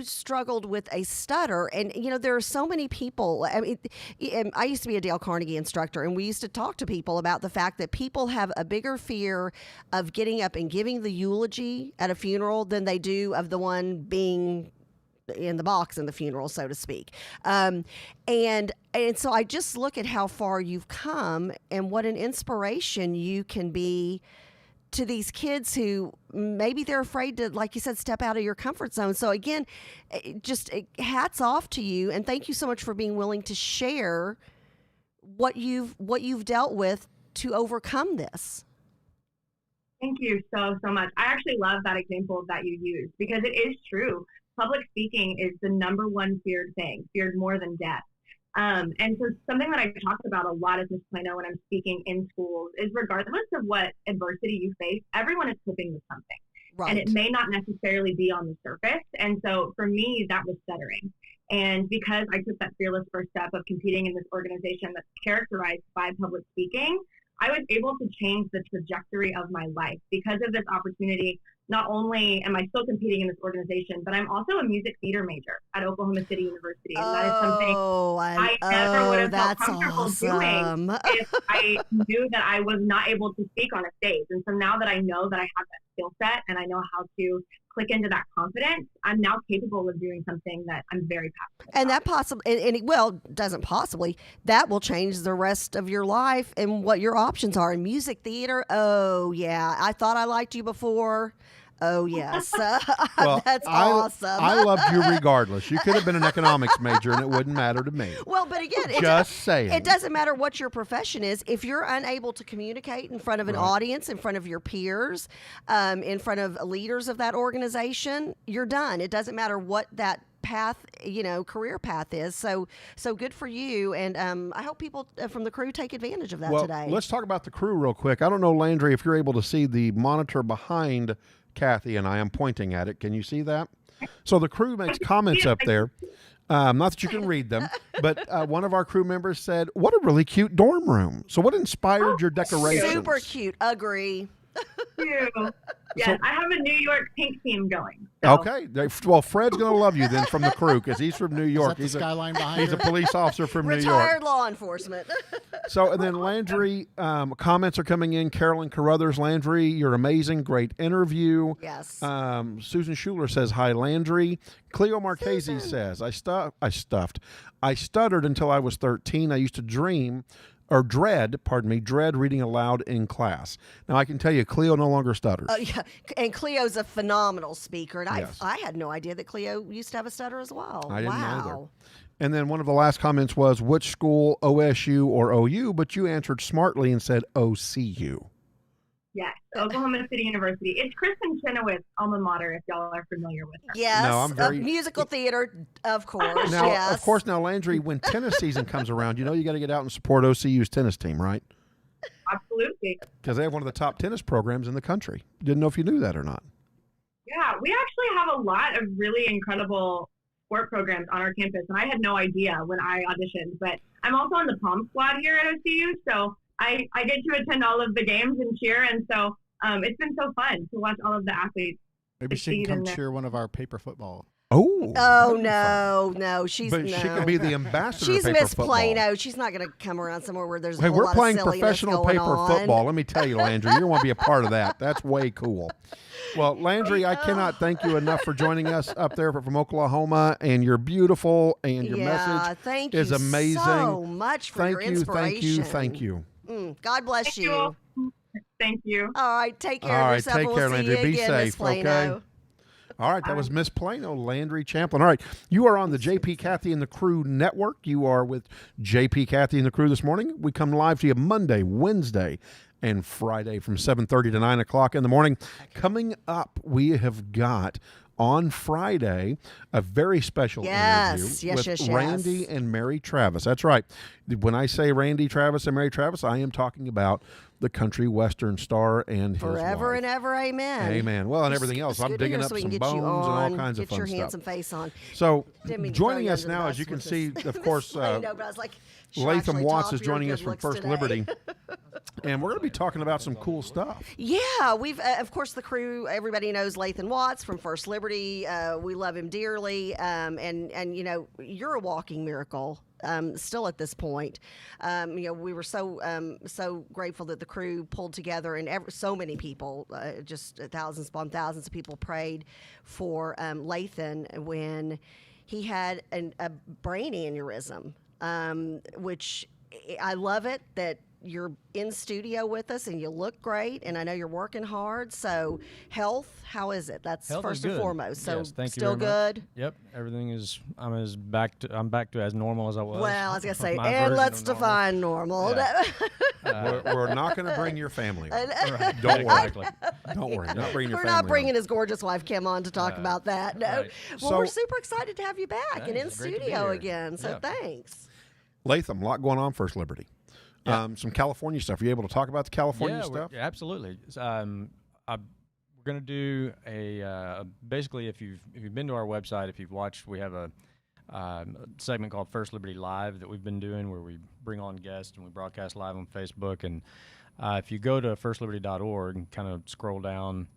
struggled with a stutter, and there are so many people. I mean, I used to be a Dale Carnegie instructor, and we used to talk to people about the fact that people have a bigger fear of getting up and giving the eulogy at a funeral than they do of the one being in the box in the funeral, so to speak. And so I just look at how far you've come and what an inspiration you can be to these kids who maybe they're afraid to, like you said, step out of your comfort zone. So again, just hats off to you, and thank you so much for being willing to share what you've dealt with to overcome this. Thank you so much. I actually love that example that you used because it is true. Public speaking is the number one feared thing, feared more than death. And so something that I talk about a lot as Ms. Plano when I'm speaking in schools is regardless of what adversity you face, everyone is coping with something. Right. And it may not necessarily be on the surface. And so for me, that was stuttering. And because I took that fearless first step of competing in this organization that's characterized by public speaking, I was able to change the trajectory of my life because of this opportunity. Not only am I still competing in this organization, but I'm also a music theater major at Oklahoma City University. And that is something I never would have felt comfortable doing if I knew that I was not able to speak on a stage. And so now that I know that I have that skill set and I know how to click into that confidence, I'm now capable of doing something that I'm very passionate about. And that that will change the rest of your life and what your options are in music theater. Oh yeah, I thought I liked you before. Oh yes, well, that's awesome. I loved you regardless. You could have been an economics major and it wouldn't matter to me. Well, but again, saying, it doesn't matter what your profession is. If you're unable to communicate in front of an audience, in front of your peers, in front of leaders of that organization, you're done. It doesn't matter what that path, career path is. So good for you. And I hope people from the crew take advantage of that today. Let's talk about the crew real quick. I don't know, Landry, if you're able to see the monitor behind Kathy and I am pointing at it. Can you see that? So the crew makes comments up there. Not that you can read them, but one of our crew members said, "What a really cute dorm room." So what inspired your decorations? Super cute. Agree. Thank you. Yes, I have a New York pink team going. So. Okay. Well, Fred's going to love you then from the crew because he's from New York. Is that the skyline behind He's a police officer from New York. Retired law enforcement. So, and then Landry, comments are coming in. Carolyn Carruthers, Landry, you're amazing. Great interview. Yes. Susan Schuler says, hi, Landry. Cleo Marchese says, I stuttered until I was 13. I used to dread reading aloud in class. Now, I can tell you, Cleo no longer stutters. Yeah, and Cleo's a phenomenal speaker, and Yes. I had no idea that Cleo used to have a stutter as well. I didn't either. Wow. And then one of the last comments was, which school, OSU or OU? But you answered smartly and said OCU. Yes, Oklahoma City University. It's Kristen Chenoweth's alma mater, if y'all are familiar with her. Yes, No, I'm very- musical theater, of course. Now, yes. of course, now, Landry, when tennis season comes around, you got to get out and support OCU's tennis team, right? Absolutely. Because they have one of the top tennis programs in the country. Didn't know if you knew that or not. Yeah, we actually have a lot of really incredible sport programs on our campus, and I had no idea when I auditioned. But I'm also on the pom squad here at OCU, so I get to attend all of the games and cheer, and so it's been so fun to watch all of the athletes. Maybe she can come cheer one of our paper football. Oh. No, she's But she could be the ambassador She's of paper Miss football. Plano. She's not going to come around somewhere where there's a Hey, whole we're lot playing of silliness professional going paper on. football. Let me tell you, Landry, you want to be a part of that. That's way cool. Well, Landry, I cannot thank you enough for joining us up there from Oklahoma, and you're beautiful, and your message thank is you amazing. so much for your inspiration. Thank you. God bless Thank you. Thank you. All right, take care All of right, yourself. take We'll care, see Landry. you Be again, Miss safe, Plano. okay? All right, that was Miss Plano, Landry Champlin. All right, you are on the JP Kathy and the Crew Network. You are with JP Kathy and the Crew this morning. We come live to you Monday, Wednesday, and Friday from 7:30 to 9 o'clock in the morning. Coming up, we have got on Friday a very special interview with Randy and Mary Travis. That's right. When I say Randy Travis and Mary Travis, I am talking about the country western star and his Forever wife. and ever, amen. Amen. Well, and everything else. I'm digging up some bones and all kinds of fun Get your stuff. handsome face on. So, Didn't mean to joining throw you us under the now, bus as you can with see, this. of course, I know, but I was like, Lathan Watts is top your joining good us from looks First today. Liberty. And we're going to be talking about some cool stuff. Yeah, we've of course the crew. Everybody knows Lathan Watts from First Liberty. We love him dearly, and you know you're a walking miracle. Still at this point, you know we were so grateful that the crew pulled together and so many people, just thousands upon thousands of people prayed for Lathan when he had a brain aneurysm, which I love it that you're in studio with us and you look great, and I know you're working hard. So health, how is it? That's health first and foremost. So yes, thank still you very good. Much. Yep, everything is. I'm back to as normal as I was. Well, I was gonna say, My and version let's of normal. define normal. Yeah. We're not going to bring your family on. Right, Don't worry. exactly. Don't worry. Not bringing your We're family not bringing on. his gorgeous wife Kim on to talk about that. No. right. Well, So- we're super excited to have you back and in Thanks, great to be studio here. again. So Yeah. thanks. Latham, a lot going on First Liberty. Yeah. Some California stuff. Are you able to talk about the California Yeah, stuff? yeah, absolutely. We're going to do a basically if you've been to our website, if you've watched, we have a segment called First Liberty Live that we've been doing where we bring on guests and we broadcast live on Facebook. And if you go to firstliberty.org and kind of scroll down,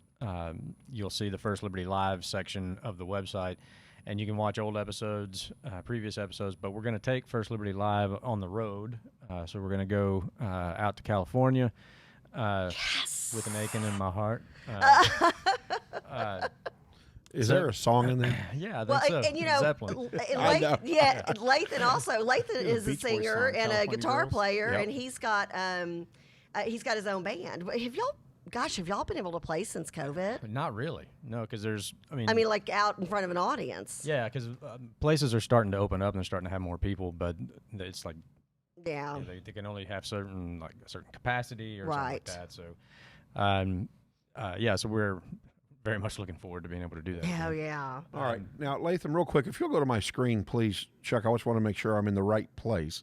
you'll see the First Liberty Live section of the website. And you can watch old episodes, previous episodes, but we're going to take First Liberty Live on the road. So we're going to go out to California with an aching in my heart. Is there a song in there? Yeah, I think Well, so. and you know, Zeppelin. Lathan also. Lathan is a Beach Boys singer song, and a California guitar Girls. player, Yep. and he's got his own band. But have y'all been able to play since COVID? But not really. No, because there's, I mean, like out in front of an audience. yeah, because places are starting to open up and they're starting to have more people, but it's like Yeah. they can only have a certain capacity or something like Right. that. So, so we're very much looking forward to being able to do that. Hell yeah. All right. Now, Latham, real quick, if you'll go to my screen, please, Chuck, I just want to make sure I'm in the right place.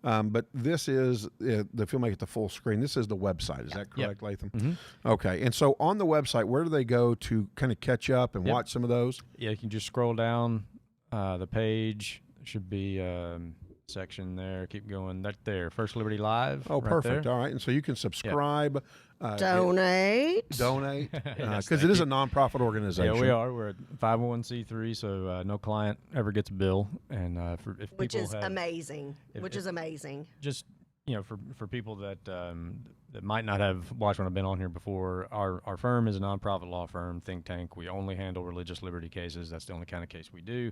But this is, if you'll make it the full screen, this is the website. Is that correct, Latham? Mm-hmm. Okay. And so on the website, where do they go to kind of catch up and watch some of those? Yeah, you can just scroll down the page. There should be section there. Keep going. That there. First Liberty Live. Oh, right perfect. there. All right. And so you can subscribe. Donate. Donate. Yes, Because it is a nonprofit organization. Yeah, we are. We're a 501c3, so no client ever gets a bill. And if Which people is have, amazing. if- Which if- is amazing. just for people that that might not have watched when I've been on here before, our firm is a nonprofit law firm, think tank. We only handle religious liberty cases. That's the only kind of case we do.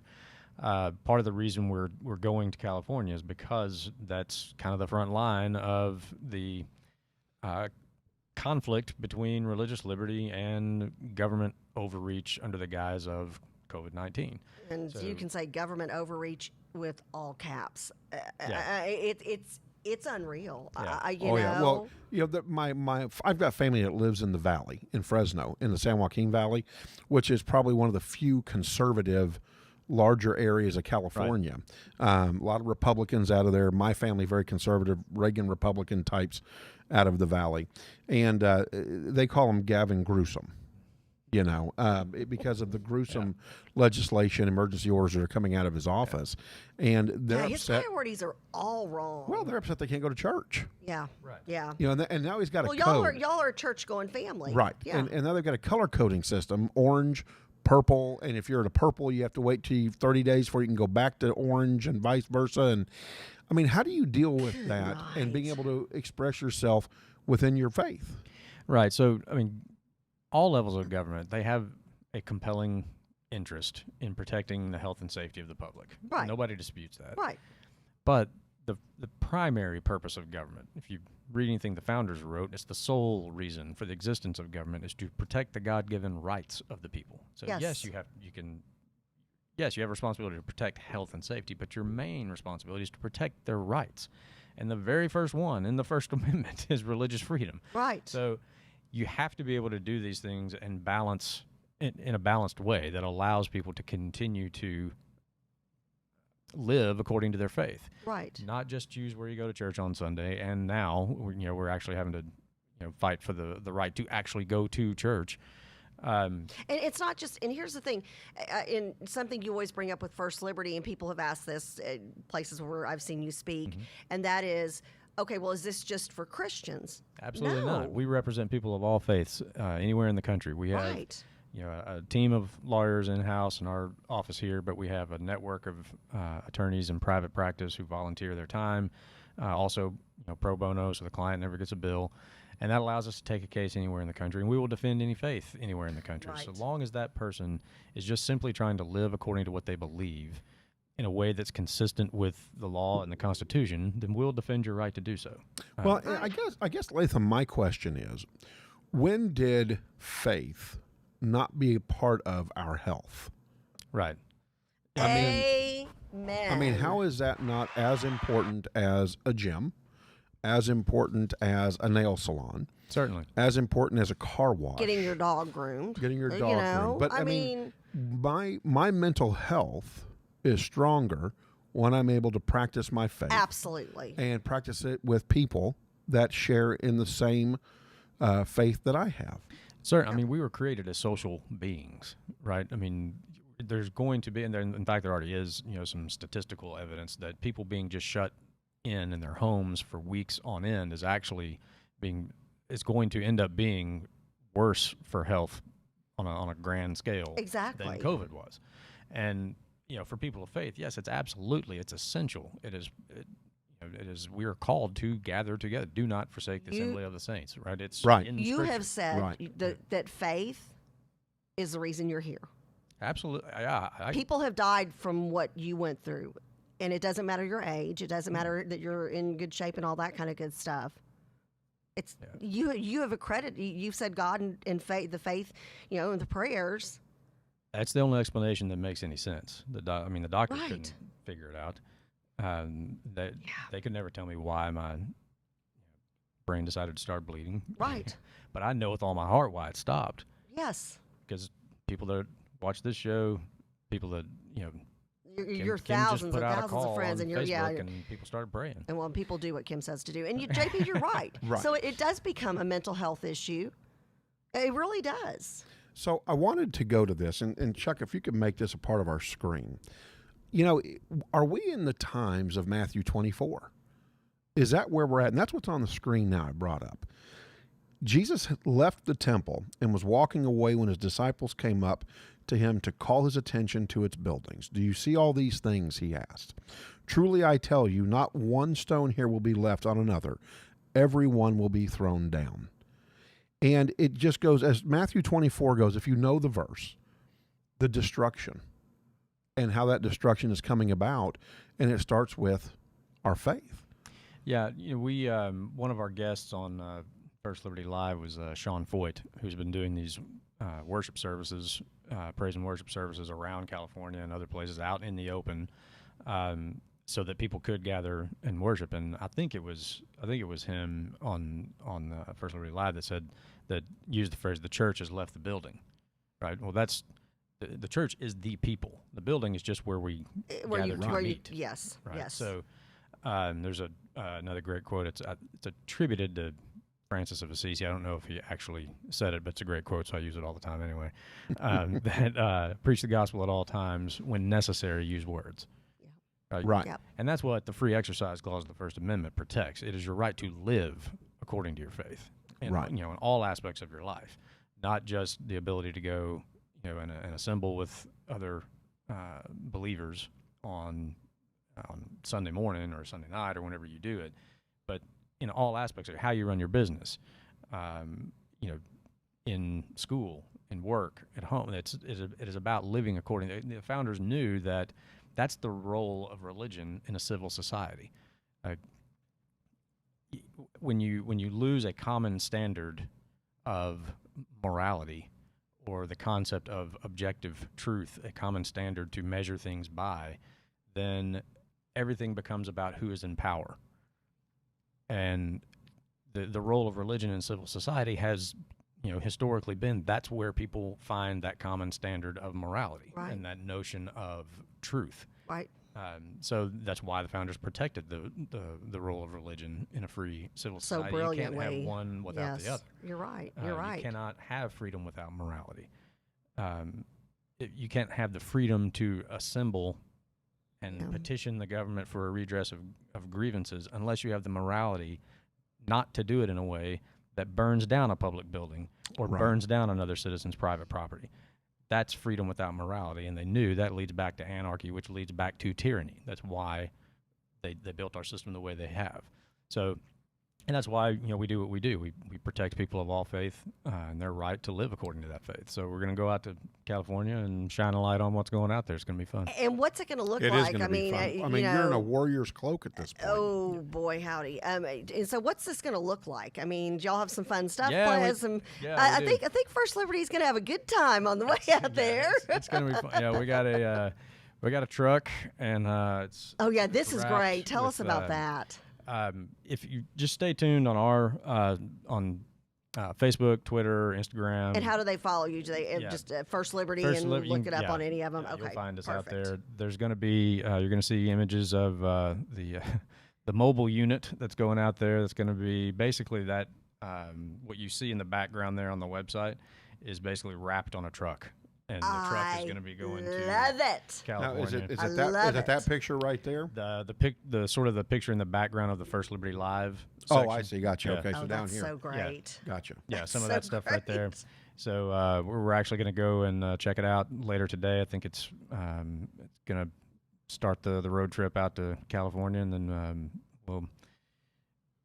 Part of the reason we're going to California is because that's kind of the front line of the conflict between religious liberty and government overreach under the guise of COVID-19. And So- you can say government overreach with all caps. Yeah. It's unreal. Yeah. You know. Yeah. Well, I've got family that lives in the valley, in Fresno, in the San Joaquin Valley, which is probably one of the few conservative larger areas of California. A lot of Republicans out of there. My family, very conservative, Reagan Republican types out of the valley. And they call him Gavin Gruesome, because of the gruesome legislation, emergency orders that are coming out of his office. And they're his upset. priorities are all wrong. Well, they're upset they can't go to church. Yeah. Right. Yeah. And now he's got Well, a y'all code. are a church going family. Right. Yeah. And now they've got a color coding system, orange, purple, and if you're at a purple, you have to wait till 30 days before you can go back to orange, and vice versa. And I mean, how do you deal with that and being able to express yourself within your faith? Right. So, I mean, all levels of government, they have a compelling interest in protecting the health and safety of the public. Right. Nobody disputes that. Right. But the primary purpose of government, if you read anything the founders wrote, it's the sole reason for the existence of government is to protect the God-given rights of the people. So yes, you have responsibility to protect health and safety, but your main responsibility is to protect their rights. And the very first one in the First Amendment is religious freedom. Right. So you have to be able to do these things and balance in a balanced way that allows people to continue to live according to their faith. Right. Not just choose where you go to church on Sunday. And now, we're actually having to, fight for the right to actually go to church. And it's not just, and here's the thing, in something you always bring up with First Liberty, and people have asked this places where I've seen you speak, and that is, okay, well, is this just for Christians? Absolutely not. We represent people of all faiths anywhere in the country. We have a team of lawyers in-house in our office here, but we have a network of attorneys in private practice who volunteer their time, also pro bono, so the client never gets a bill. And that allows us to take a case anywhere in the country, and we will defend any faith anywhere in the country. Right. So long as that person is just simply trying to live according to what they believe in a way that's consistent with the law and the Constitution, then we'll defend your right to do so. Well, I guess, Lathan, my question is, when did faith not be a part of our health? Right. Amen. I mean, how is that not as important as a gym, as important as a nail salon, certainly, as important as a car wash, getting your dog groomed, groomed? But I mean, my mental health is stronger when I'm able to practice my faith. Absolutely. And practice it with people that share in the same faith that I have. Sir, I mean, we were created as social beings, right? I mean, there's going to be, and there, in fact, there already is, some statistical evidence that people being just shut in their homes for weeks on end is actually it's going to end up being worse for health on a grand scale than COVID was. And, for people of faith, yes, it's essential. It is, we are called to gather together. Do not forsake the assembly of the saints, right? It's right. In you Scripture. have said that faith is the reason you're here. Absolutely. People have died from what you went through, and it doesn't matter your age. It doesn't matter that you're in good shape and all that kind of good stuff. It's you have accredited. You've said God and faith, the faith, and the prayers. That's the only explanation that makes any sense. The doctor couldn't figure it out. They could never tell me why my brain decided to start bleeding. Right. But I know with all my heart why it stopped. Yes. Because people that watch this show, people that you're Kim thousands just and put out a thousands call of friends, on and Facebook, and people started praying. And people do what Kim says to do, and JP, you're right. Right. So it does become a mental health issue. It really does. So I wanted to go to this, and Chuck, if you could make this a part of our screen. Are we in the times of Matthew 24? Is that where we're at? And that's what's on the screen now I brought up. Jesus had left the temple and was walking away when his disciples came up to him to call his attention to its buildings. Do you see all these things, he asked. Truly I tell you, not one stone here will be left on another. Every one will be thrown down. And it just goes, as Matthew 24 goes, if you know the verse, the destruction and how that destruction is coming about, and it starts with our faith. Yeah, we one of our guests on First Liberty Live was Sean Foyt, who's been doing these worship services, praise and worship services around California and other places out in the open, so that people could gather and worship. And I think it was him on First Liberty Live that used the phrase "the church has left the building." Right. Well, that's the church is the people. The building is just where we gather to meet. Yes. Right. Yes. So there's another great quote. It's attributed to Francis of Assisi. I don't know if he actually said it, but it's a great quote, so I use it all the time anyway. That preach the gospel at all times. When necessary, use words. Right. Yep. And that's what the free exercise clause of the First Amendment protects. It is your right to live according to your faith, in all aspects of your life, not just the ability to go and assemble with other believers on Sunday morning or Sunday night or whenever you do it, but in all aspects of how you run your business, in school, in work, at home. It is about living according to, the founders knew that that's the role of religion in a civil society. When you lose a common standard of morality or the concept of objective truth, a common standard to measure things by, then everything becomes about who is in power. And the role of religion in civil society has, historically been, that's where people find that common standard of morality and that notion of truth. Right. So that's why the founders protected the role of religion in a free civil society. So brilliantly. You can't have one without the other. You're right. You're right. You cannot have freedom without morality. You can't have the freedom to assemble and petition the government for a redress of grievances unless you have the morality not to do it in a way that burns down a public building or burns down another citizen's private property. That's freedom without morality, and they knew that leads back to anarchy, which leads back to tyranny. That's why they built our system the way they have. So, and that's why we do what we do. We protect people of all faith and their right to live according to that faith. So we're going to go out to California and shine a light on what's going out there. It's going to be fun. And what's it going to look It like? is going to be fun. You're in a warrior's cloak at this point. Oh boy, howdy! And so what's this going to look like? I mean, do y'all have some fun stuff? Yeah, I think First Liberty is going to have a good time on the way out there. It's going to be fun. Yeah, we got a truck, and it's. Oh yeah, this is great. Tell us about that. If you just stay tuned on our Facebook, Twitter, Instagram. And how do they follow you? Do they just First Liberty and look it up on any of them? Yeah, okay, you'll find us perfect. out there. There's going to be you're going to see images of the mobile unit that's going out there. That's going to be basically that what you see in the background there on the website is basically wrapped on a truck. And the truck is going to be going to California. Now, is it that picture right there? The sort of the picture in the background of the First Liberty Live section. Oh, I see. Gotcha. Yeah. Okay, so down that's here. So great. Yeah. Gotcha. Yeah, that's some of so that stuff great. right there. So we're actually going to go and check it out later today. I think it's going to start the road trip out to California, and then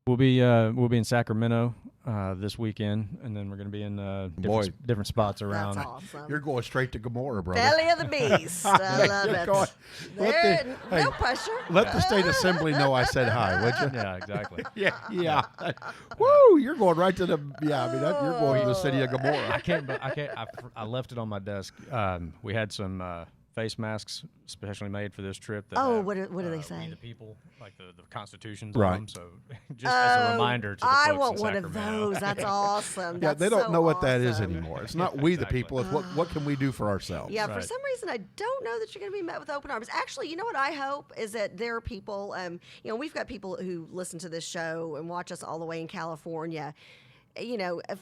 we'll be in Sacramento this weekend, and then we're going to be in different spots around. That's awesome. You're going straight to Gomorrah, brother. Belly of the beast. I love it. No pressure. Let the state assembly know I said hi, would you? Yeah, exactly. Yeah. Woo! You're going right to the. Yeah, I mean you're going to the city of Gomorrah. I left it on my desk. We had some face masks specially made for this trip. What do they say? We the people, like the Constitutions Right. on them. So just as a reminder to the folks I want in one of Sacramento. those. That's awesome. Yeah, they don't know what that is awesome. anymore. It's not we the people. It's what can we do for ourselves. Yeah, for some reason, I don't know that you're going to be met with open arms. Actually, you know what I hope is that there are people, we've got people who listen to this show and watch us all the way in California,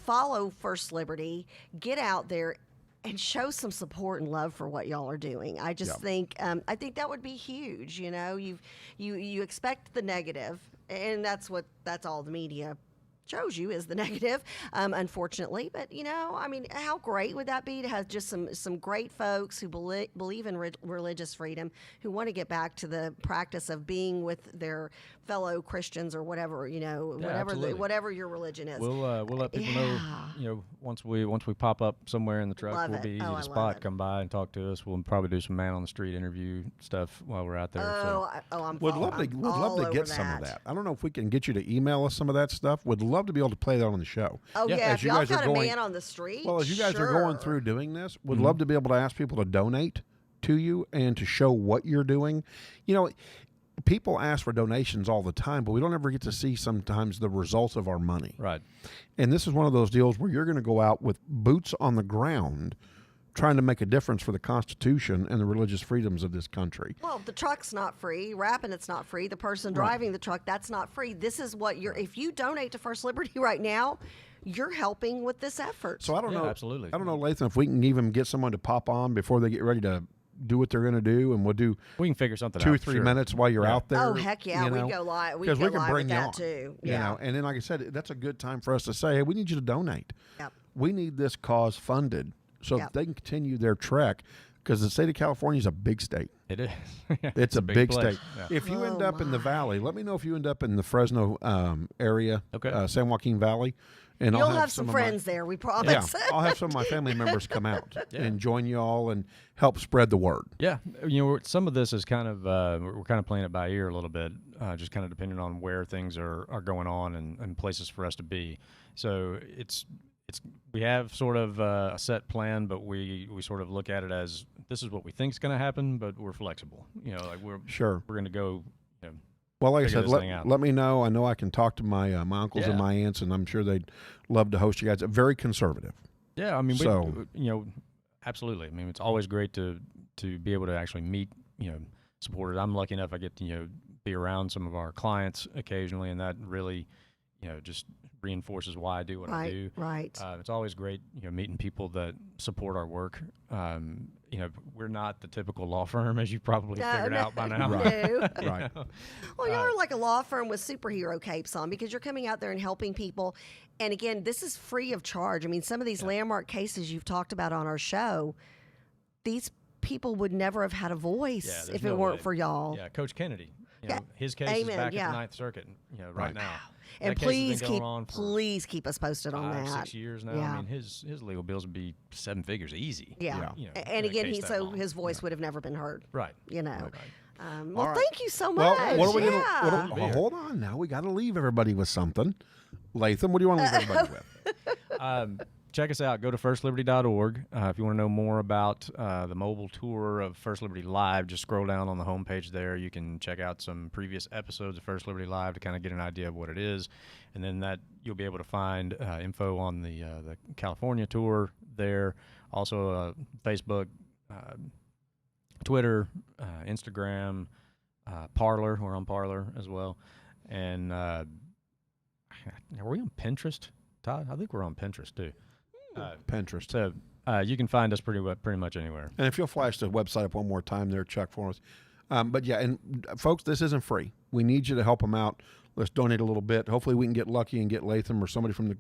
follow First Liberty, get out there and show some support and love for what y'all are doing. I just think that would be huge. You expect the negative, and that's all the media shows you is the negative, unfortunately. But how great would that be to have just some great folks who believe in religious freedom, who want to get back to the practice of being with their fellow Christians or whatever, whatever your religion is. We'll let people know. Once we pop up somewhere in the truck, we'll be easy to spot. Come by and talk to us. We'll probably do some man on the street interview stuff while we're out there. Would love to get some of that. I don't know if we can get you to email us some of that stuff. Would love to be able to play that on the show. Oh yeah, if y'all got a man on the street. Well, as you guys are going through doing this, would love to be able to ask people to donate to you and to show what you're doing. People ask for donations all the time, but we don't ever get to see sometimes the results of our money. Right. And this is one of those deals where you're going to go out with boots on the ground trying to make a difference for the Constitution and the religious freedoms of this country. Well, the truck's not free. Rapping, it's not free. The person driving the truck, that's not free. This is what if you donate to First Liberty right now, you're helping with this effort. So I don't know. Absolutely. I don't know, Lathan, if we can even get someone to pop on before they get ready to do what they're going to do, and we can figure something 2 or out. 3 minutes while you're out there. Oh heck yeah, we go live. We go we can live bring with you that on, too. And then like I said, that's a good time for us to say, hey, we need you to donate. Yep. We need this cause funded so Yep. they can continue their trek, because the state of California is a big state. It is. It's a big place. state. Yeah. If you end Oh, up in the my. valley, let me know if you end up in the Fresno area, Okay. San Joaquin Valley. And You'll I'll have some of my- friends there, we Yeah, promise. I'll have some of my family members come out Yeah. and join you all and help spread the word. Yeah, some of this is kind of we're kind of playing it by ear a little bit, just kind of depending on where things are going on and places for us to be. So it's we have sort of a set plan, but we sort of look at it as this is what we think is going to happen, but we're flexible. Like we're going to go. Well, like I figure said, this thing out. let me know. I know I can talk to my my uncles and Yeah. my aunts, and I'm sure they'd love to host you guys. Very conservative. Yeah, I mean, So- absolutely. I mean, it's always great to be able to actually meet, supporters. I'm lucky enough I get to, be around some of our clients occasionally, and that really, just reinforces why I do what I do. Right. It's always great, meeting people that support our work. We're not the typical law firm, as you probably figured out by now. No. Right. Well, y'all are like a law firm with superhero capes on because you're coming out there and helping people. And again, this is free of charge. I mean, some of these landmark cases you've talked about on our show, these people would never have had a voice Yeah, there's if it no weren't way. for y'all. Yeah, Coach Kennedy. Yeah. His case Amen, is back yeah. at the Ninth Circuit, right now. And That case has been going please on for please keep us posted on 5, that. 6 years now. Yeah. I mean, his legal bills would be 7 figures easy. Yeah. in And a again, case that so long. his voice would have never been heard. Right. Well, All right. thank you so Well, much. what are we yeah. going to hold on now? We got to leave everybody with something. Latham, what do you want to leave everybody with? Check us out. Go to firstliberty.org. If you want to know more about the mobile tour of First Liberty Live, just scroll down on the homepage there. You can check out some previous episodes of First Liberty Live to kind of get an idea of what it is. And then that you'll be able to find info on the California tour there. Also Facebook, Twitter, Instagram, Parler. We're on Parler as well. And are we on Pinterest, Todd? I think we're on Pinterest too. Pinterest. So you can find us pretty much anywhere. And if you'll flash the website up one more time there, Chuck, for us. But yeah, and folks, this isn't free. We need you to help them out. Let's donate a little bit. Hopefully we can get lucky and get Latham or somebody from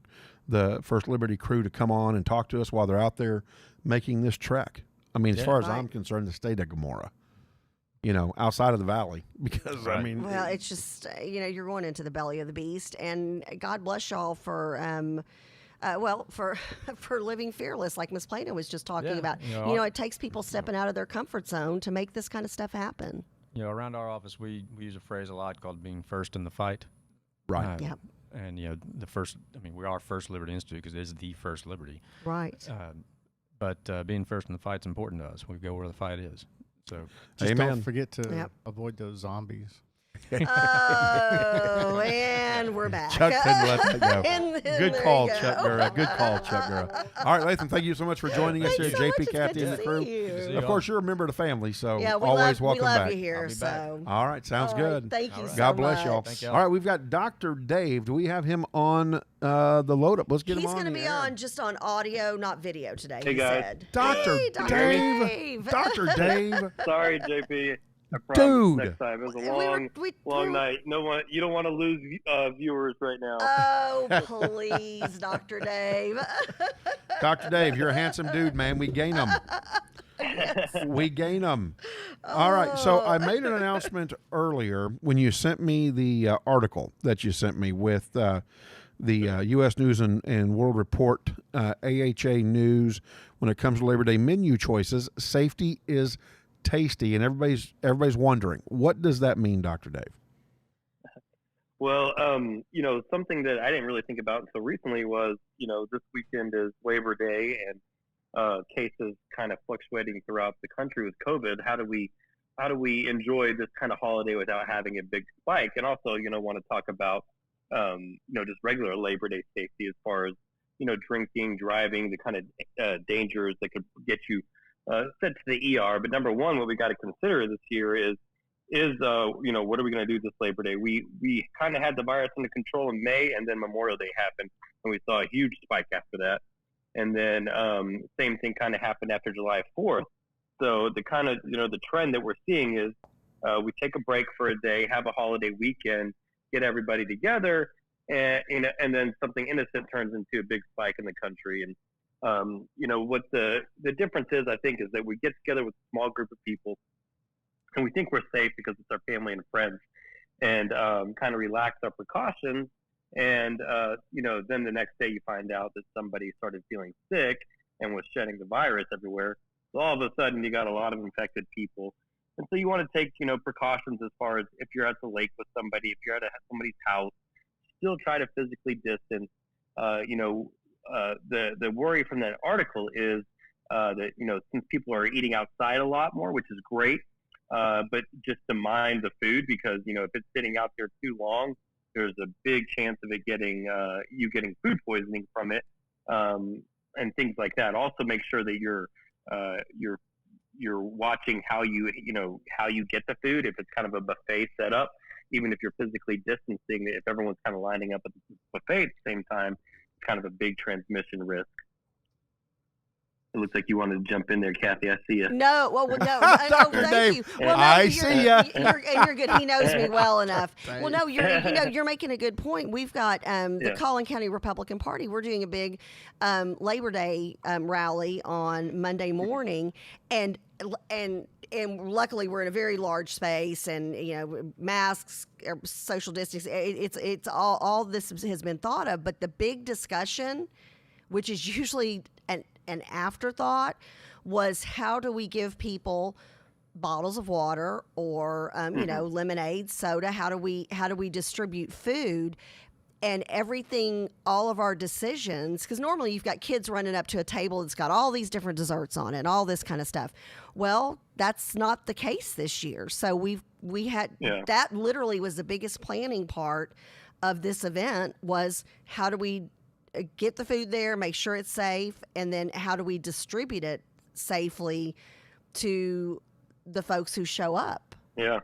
the First Liberty crew to come on and talk to us while they're out there making this trek. I mean, as far as I'm concerned, the state of Gomorrah, outside of the valley, because I mean, well, it's just you're going into the belly of the beast, and God bless y'all for for living fearless, like Miss Plano was just talking about. It takes people stepping out of their comfort zone to make this kind of stuff happen. Around our office, we use a phrase a lot called being first in the fight. Right. Yeah. And the first. I mean, we are First Liberty Institute because it is the first liberty. Right. But being first in the fight is important to us. We go where the fight is. So Just Amen. don't forget to avoid those zombies. Oh, and we're back. Chuck couldn't let that go. And Good there call, you go. Chuck Gurra. Good call, Chuck Gurra. All right, Latham, thank you so much for joining us here, Thanks so JP, much. It's Kathy, good and to the crew. see you. See Of y'all. course, you're a member of the family, so Yeah, we always love welcome back. you here. I'll be back. So All right, sounds All right, good. thank you so God bless y'all. much. y'all. All right, we've got Dr. Dave. Do we have him on the load up? Let's get He's him on. going to the be air. on just on audio, not video today. Hey, he guys. said. Dr. Hey, Dr. Dave. Dr. Dave. Sorry, JP. I promise Dude. next time. It was a We long, were- long night. You don't want to lose viewers right now. Oh, please, Dr. Dave. Dr. Dave, you're a handsome dude, man. We gain them. We gain them. All right. So I made an announcement earlier when you sent me the article that you sent me with the U.S. News and World Report, AHA News, when it comes to Labor Day menu choices. Safety is tasty, and everybody's wondering, what does that mean, Dr. Dave? Well, something that I didn't really think about until recently was, this weekend is Labor Day and cases kind of fluctuating throughout the country with COVID. How do we enjoy this kind of holiday without having a big spike? And also, want to talk about, just regular Labor Day safety as far as, drinking, driving, the kind of dangers that could get you sent to the ER. But number one, what we got to consider this year is what are we going to do this Labor Day? We kind of had the virus under control in May, and then Memorial Day happened, and we saw a huge spike after that. And then same thing kind of happened after July 4th. So the kind of the trend that we're seeing is we take a break for a day, have a holiday weekend, get everybody together, and then something innocent turns into a big spike in the country. And What the difference is, I think, is that we get together with a small group of people and we think we're safe because it's our family and friends, and kind of relax our precautions. And, then the next day you find out that somebody started feeling sick and was shedding the virus everywhere. So all of a sudden you got a lot of infected people. And so you want to take, precautions as far as if you're at the lake with somebody, if you're at somebody's house, still try to physically distance. The worry from that article is that, since people are eating outside a lot more, which is great, but just to mind the food, because, if it's sitting out there too long, there's a big chance of it getting food poisoning from it, and things like that. Also, make sure that you're watching how you get the food. If it's kind of a buffet setup, even if you're physically distancing, if everyone's kind of lining up at the buffet at the same time, it's kind of a big transmission risk. It looks like you wanted to jump in there, Kathy. I see you. No, no, Dr. thank Dave, you. Well, no, I see ya. You're good. He knows me well enough. Well, no, you're making a good point. We've got the Collin County Republican Party. We're doing a big Labor Day rally on Monday morning, and luckily we're in a very large space, and masks, social distancing. It's all this has been thought of, but the big discussion, which is usually an afterthought, was how do we give people bottles of water or lemonade, soda? How do we distribute food? And everything, all of our decisions, because normally you've got kids running up to a table that's got all these different desserts on it and all this kind of stuff. Well, that's not the case this year. So we had that literally was the biggest planning part of this event, was how do we get the food there, make sure it's safe, and then how do we distribute it safely to the folks who show up? Yeah,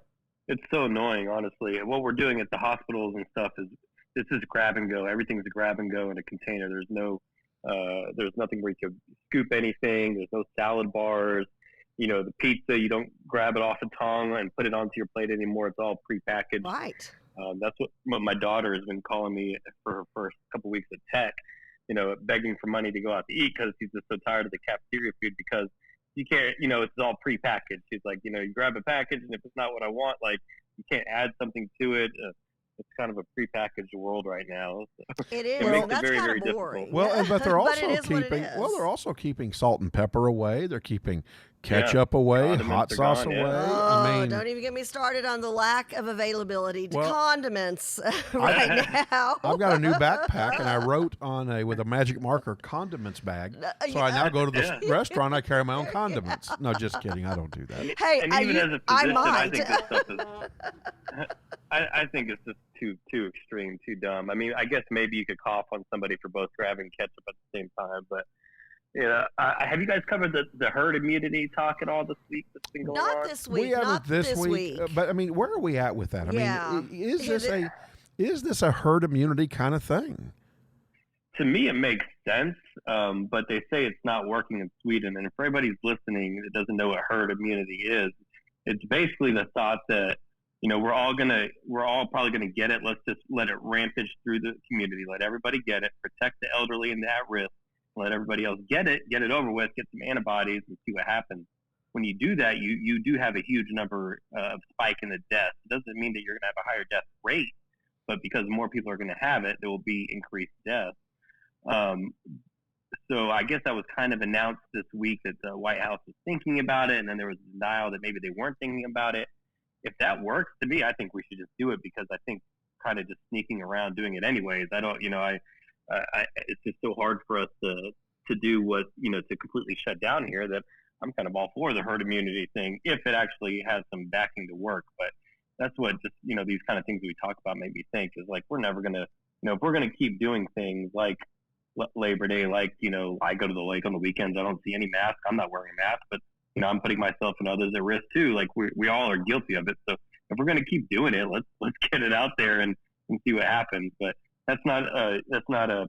it's so annoying, honestly. And what we're doing at the hospitals and stuff is this is grab and go. Everything's a grab and go in a container. There's nothing where you can scoop anything. There's no salad bars. The pizza, you don't grab it off a tongue and put it onto your plate anymore. It's all prepackaged. Right. That's what my daughter has been calling me for her first couple weeks at Tech, begging for money to go out to eat because she's just so tired of the cafeteria food, because you can't, it's all prepackaged. She's like, you grab a package, and if it's not what I want, like, you can't add something to it. It's kind of a prepackaged world right now. So it is. It makes That's it very, kind very of difficult. Well, but they're also it is keeping. Well, they're also keeping salt and pepper away. They're keeping ketchup away, Condiments hot sauce gone, away. Oh, I mean, don't even get me started on the lack of availability to condiments right now. I've got a new backpack, and I wrote with a magic marker condiments bag. So I now go to the restaurant. I carry my own condiments. No, just kidding. I don't do that. Hey, and even as a physician, I think this stuff is. I think it's just too extreme, too dumb. I mean, I guess maybe you could cough on somebody for both grabbing ketchup at the same time, but have you guys covered the herd immunity talk at all this week that's been going on? Not this week. We haven't not this week. But I mean, where are we at with that? I mean, is this a herd immunity kind of thing? To me, it makes sense, but they say it's not working in Sweden. And for everybody who's listening that doesn't know what herd immunity is, it's basically the thought that we're all probably gonna get it. Let's just let it rampage through the community. Let everybody get it. Protect the elderly and the at risk. Let everybody else get it over with. Get some antibodies and see what happens. When you do that, you do have a huge number of spike in the deaths. It doesn't mean that you're gonna have a higher death rate, but because more people are gonna have it, there will be increased deaths. So I guess that was kind of announced this week that the White House was thinking about it, and then there was denial that maybe they weren't thinking about it. If that works, to me, I think we should just do it, because I think kind of just sneaking around doing it anyways. I don't, it's just so hard for us to do what, to completely shut down here, that I'm kind of all for the herd immunity thing if it actually has some backing to work. But that's what just, these kind of things we talk about make me think is like, we're never going to, if we're going to keep doing things like Labor Day, like, I go to the lake on the weekends, I don't see any mask. I'm not wearing a mask, but I'm putting myself and others at risk too. Like we all are guilty of it. So if we're going to keep doing it, let's get it out there and see what happens. But that's not a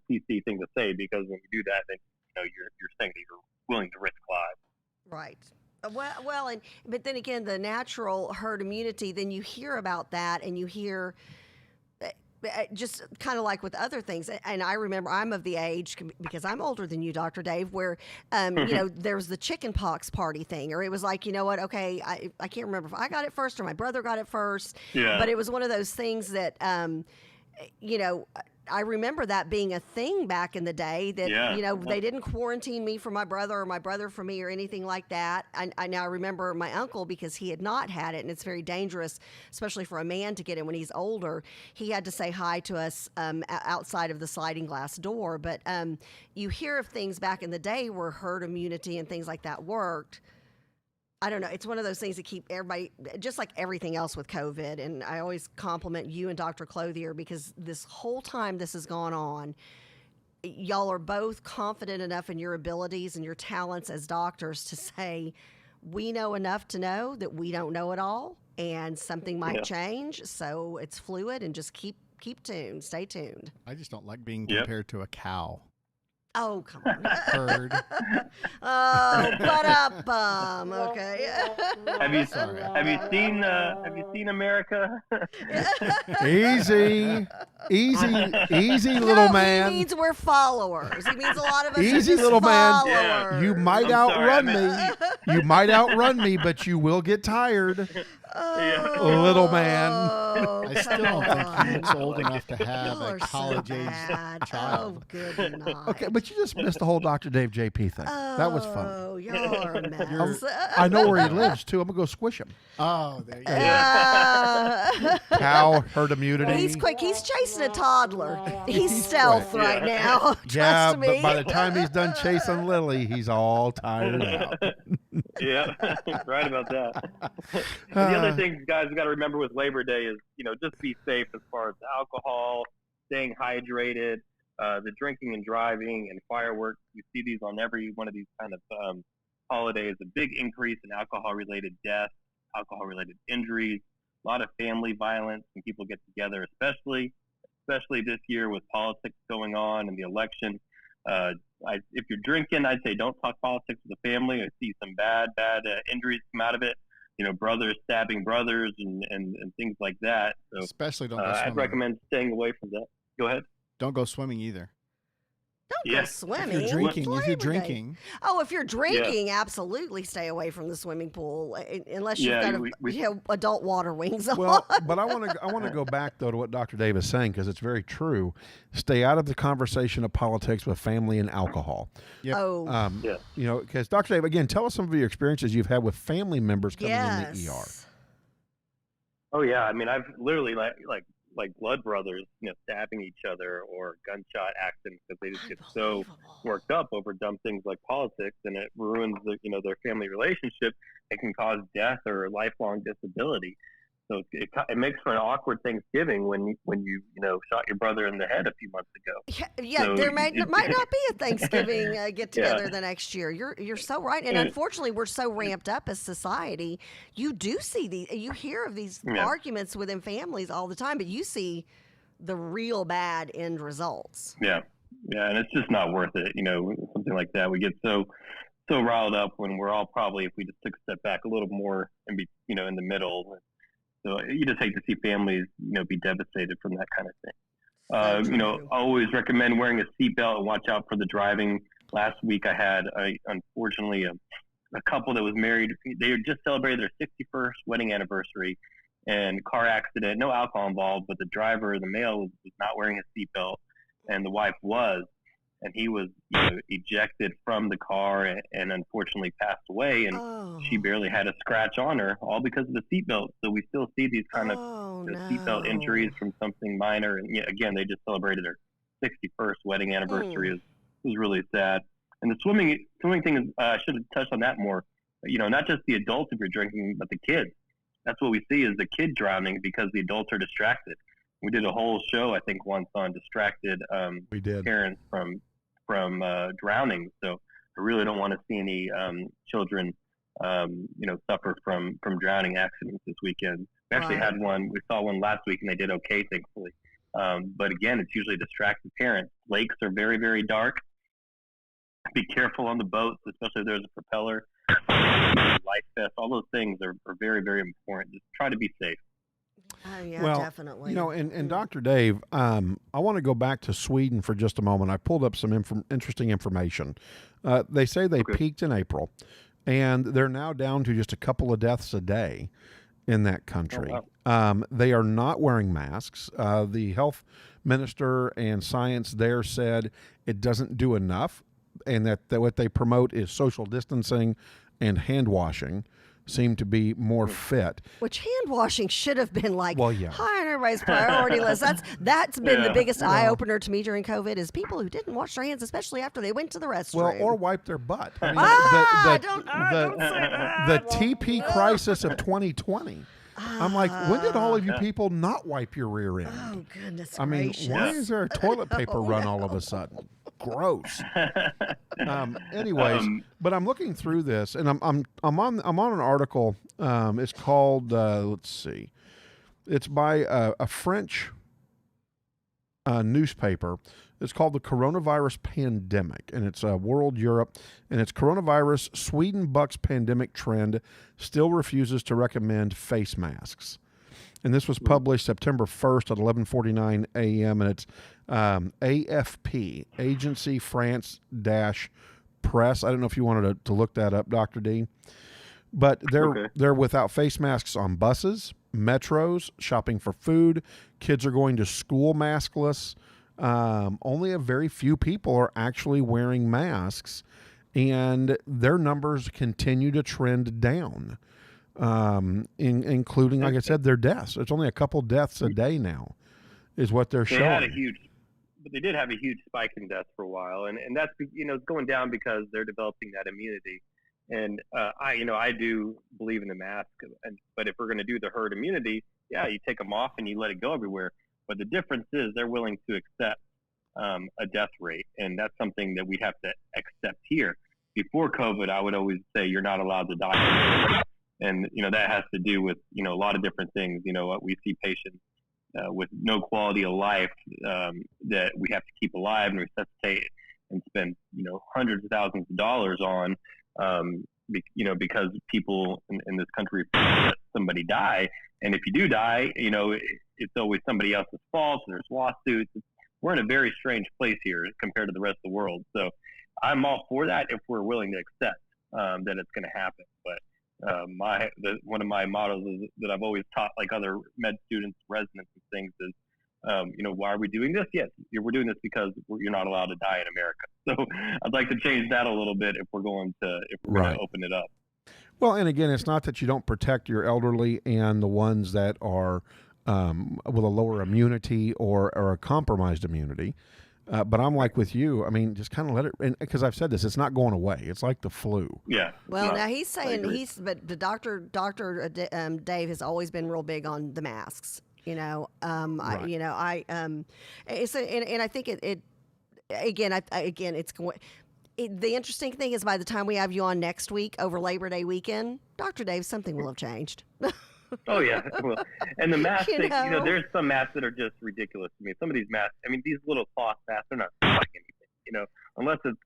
PC thing to say, because when you do that, then you're saying that you're willing to risk lives. Right. Well, but then again, the natural herd immunity. Then you hear about that, and you hear just kind of like with other things. And I remember I'm of the age, because I'm older than you, Dr. Dave, where, there was the chicken pox party thing, or it was like, you know what, okay, I can't remember if I got it first or my brother got it first. Yeah. But it was one of those things that, I remember that being a thing back in the day that, they didn't quarantine me for my brother or my brother for me or anything like that. I now remember my uncle, because he had not had it, and it's very dangerous, especially for a man to get it when he's older. He had to say hi to us outside of the sliding glass door. But you hear of things back in the day where herd immunity and things like that worked. I don't know. It's one of those things that keep everybody, just like everything else with COVID. And I always compliment you and Dr. Clothier, because this whole time this has gone on, y'all are both confident enough in your abilities and your talents as doctors to say, we know enough to know that we don't know it all, and something might change. So it's fluid, and just keep tuned. Stay tuned. I just don't like being compared to a cow. Oh, come on. Herd. Oh, but okay. Have you seen America? Easy, little man. He means we're followers. He means a lot of us Easy, are just little man. followers. You might outrun me. You might outrun me, but you will get tired. Little man. I still don't think he's old enough to have Y'all a are so college-age bad. child. Oh, good night. Okay, but you just missed the whole Dr. Dave JP thing. That was fun. Oh, y'all are a mess. I know where he lives, too. I'm going to go squish him. Oh, there you go. Cow, herd immunity. He's quick. He's chasing a toddler. He's stealth right now. Yeah, Trust me. but by the time he's done chasing Lily, he's all tired out. Yeah, right about that. And the other thing, guys, we got to remember with Labor Day is, just be safe as far as alcohol, staying hydrated, the drinking and driving and fireworks. You see these on every one of these kind of holidays, a big increase in alcohol-related deaths, alcohol-related injuries, a lot of family violence when people get together, especially this year with politics going on and the election. If you're drinking, I'd say don't talk politics with the family. I see some bad injuries come out of it. Brothers stabbing brothers and things like that. So especially don't go swimming. I'd recommend staying away from that. Go ahead. Don't go swimming either. Don't go swimming. If you're drinking. Oh, if you're drinking, absolutely stay away from the swimming pool unless you've got adult water wings on. Well, but I want to go back though to what Dr. Dave is saying, because it's very true. Stay out of the conversation of politics with family and alcohol. Yep. Oh, because Dr. Dave, again, tell us some of your experiences you've had with family members coming in the ER. Oh yeah, I mean, I've literally like blood brothers, stabbing each other, or gunshot accidents, because they just get so worked up over dumb things like politics, and it ruins their family relationship. It can cause death or lifelong disability. So it makes for an awkward Thanksgiving when you shot your brother in the head a few months ago. Yeah, so there might not be a Thanksgiving get together the next year. You're so right, and unfortunately, we're so ramped up as society. You do see you hear of these arguments within families all the time, but you see the real bad end results. Yeah, and it's just not worth it. Something like that, we get so riled up when we're all probably, if we just took a step back a little more and be in the middle. So you just hate to see families, be devastated from that kind of thing. Always recommend wearing a seatbelt and watch out for the driving. Last week I had, unfortunately, a couple that was married. They had just celebrated their 61st wedding anniversary, and car accident, no alcohol involved, but the driver, the male, was not wearing a seatbelt, and the wife was. And he was ejected from the car and unfortunately passed away. And she barely had a scratch on her, all because of the seatbelt. So we still see these kind of seatbelt injuries from something minor. And again, they just celebrated their 61st wedding anniversary. It was really sad. And the swimming thing is, I should have touched on that more. Not just the adults if you're drinking, but the kids. That's what we see is the kid drowning because the adults are distracted. We did a whole show, I think, once on distracted parents from drowning. So I really don't want to see any children, suffer from drowning accidents this weekend. We actually had one. We saw one last week, and they did okay, thankfully. But again, it's usually distracted parents. Lakes are very, very dark. Be careful on the boats, especially if there's a propeller. Life vest, all those things are very, very important. Just try to be safe. Oh, yeah, Well, definitely. you know, and Dr. Dave, I want to go back to Sweden for just a moment. I pulled up some interesting information. They say they peaked in April, and they're now down to just a couple of deaths a day in that country. Oh, wow. They are not wearing masks. The health minister and science there said it doesn't do enough, and that what they promote is social distancing and hand washing seem to be more fit. Which hand washing should have been like yeah. high on everybody's priority list. That's been the biggest eye opener to me during COVID is people who didn't wash their hands, especially after they went to the restroom. Well, or wipe their butt. I mean, don't say that. the TP crisis of 2020. I'm like, when did all of you people not wipe your rear end? Oh, goodness I mean, gracious. why is there a toilet paper run all of a sudden? Gross. Anyways, but I'm looking through this, and I'm on an article. It's called let's see, it's by a French newspaper. It's called the Coronavirus Pandemic, and it's World Europe, and it's Coronavirus. Sweden bucks pandemic trend, still refuses to recommend face masks. And this was published September 1st at 11:49 a.m. And it's AFP, Agency France Press. I don't know if you wanted to look that up, Dr. D. But they're without face masks on buses, metros, shopping for food. Kids are going to school maskless. Only a very few people are actually wearing masks, and their numbers continue to trend down. Including, like I said, their deaths. It's only a couple deaths a day now, is what they're showing. But they did have a huge spike in deaths for a while, and that's it's going down because they're developing that immunity. And I do believe in the mask, but if we're going to do the herd immunity, yeah, you take them off and you let it go everywhere. But the difference is they're willing to accept a death rate, and that's something that we have to accept here. Before COVID, I would always say you're not allowed to die. And, that has to do with, a lot of different things. We see patients with no quality of life that we have to keep alive and resuscitate and spend, hundreds of thousands of dollars on, because people in this country let somebody die. And if you do die, it's always somebody else's fault. There's lawsuits. We're in a very strange place here compared to the rest of the world. So I'm all for that if we're willing to accept that it's going to happen. But one of my mottos is that I've always taught like other med students, residents, and things is, why are we doing this? Yes, we're doing this because you're not allowed to die in America. So I'd like to change that a little bit if we're going to open it up. Well, and again, it's not that you don't protect your elderly and the ones that are with a lower immunity or a compromised immunity. But I'm like with you. I mean, just kind of let it, because I've said this, it's not going away. It's like the flu. Yeah. Well, now he's saying but the Dr. Dave has always been real big on the masks. Right. I think it's going. The interesting thing is, by the time we have you on next week over Labor Day weekend, Dr. Dave, something will have changed. Oh yeah, well, and the masks. There's some masks that are just ridiculous to me. Some of these masks, these little cloth masks, they're not like anything. Unless it's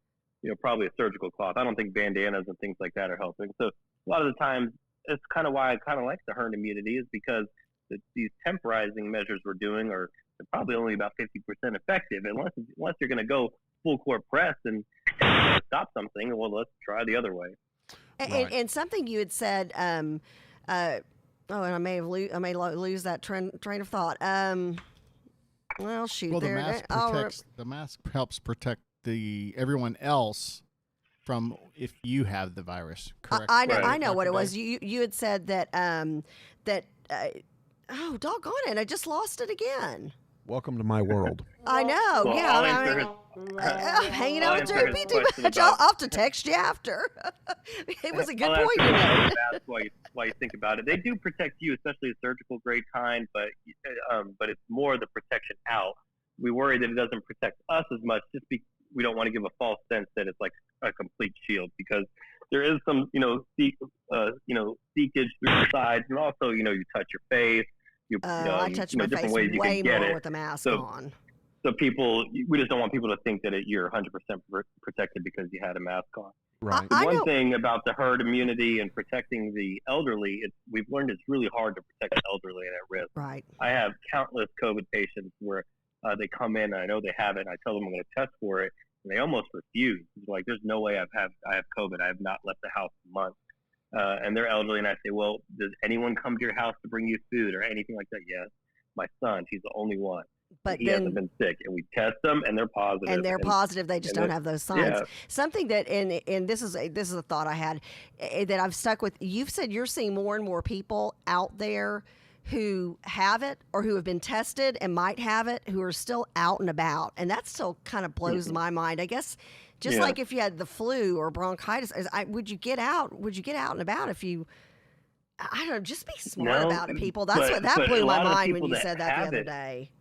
probably a surgical cloth. I don't think bandanas and things like that are helping. So a lot of the times, it's kind of why I kind of like the herd immunity is because these temporizing measures we're doing are probably only about 50% effective. Unless you're going to go full court press and stop something, well, let's try the other way. And something you had said. And I may lose that train of thought. Well, shoot. Well, the mask helps protect everyone else from if you have the virus. Correct. I know what it was. You had said that oh, doggone it! I just lost it again. Welcome to my world. I know. Well, yeah. I'm hanging out with JP too much. I'll have to text you after. It was a good point you made. That's why you think about it. They do protect you, especially the surgical grade kind, but it's more the protection out. We worry that it doesn't protect us as much, we don't want to give a false sense that it's like a complete shield, because there is some leakage through the sides, and also you touch your face. I touch my face way more with the mask on. So we just don't want people to think that you're 100% protected because you had a mask on. Right. One thing about the herd immunity and protecting the elderly, we've learned it's really hard to protect the elderly and at risk. Right. I have countless COVID patients where they come in and I know they have it, and I tell them I'm going to test for it, and they almost refuse. It's like, there's no way I have COVID. I have not left the house in months. And they're elderly, and I say, well, does anyone come to your house to bring you food or anything like that? Yes. My son, he's the only one. But he hasn't been sick, and we test them, and they're positive. And they're positive. They just don't have those signs. Yeah. Something that, and this is a thought I had that I've stuck with. You've said you're seeing more and more people out there who have it or who have been tested and might have it, who are still out and about, and that still kind of blows my mind. I guess just like if you had the flu or bronchitis, would you get out? Would you get out and about if you? I don't know. Just be smart about it, people. That's what that blew my mind when you said that the other day.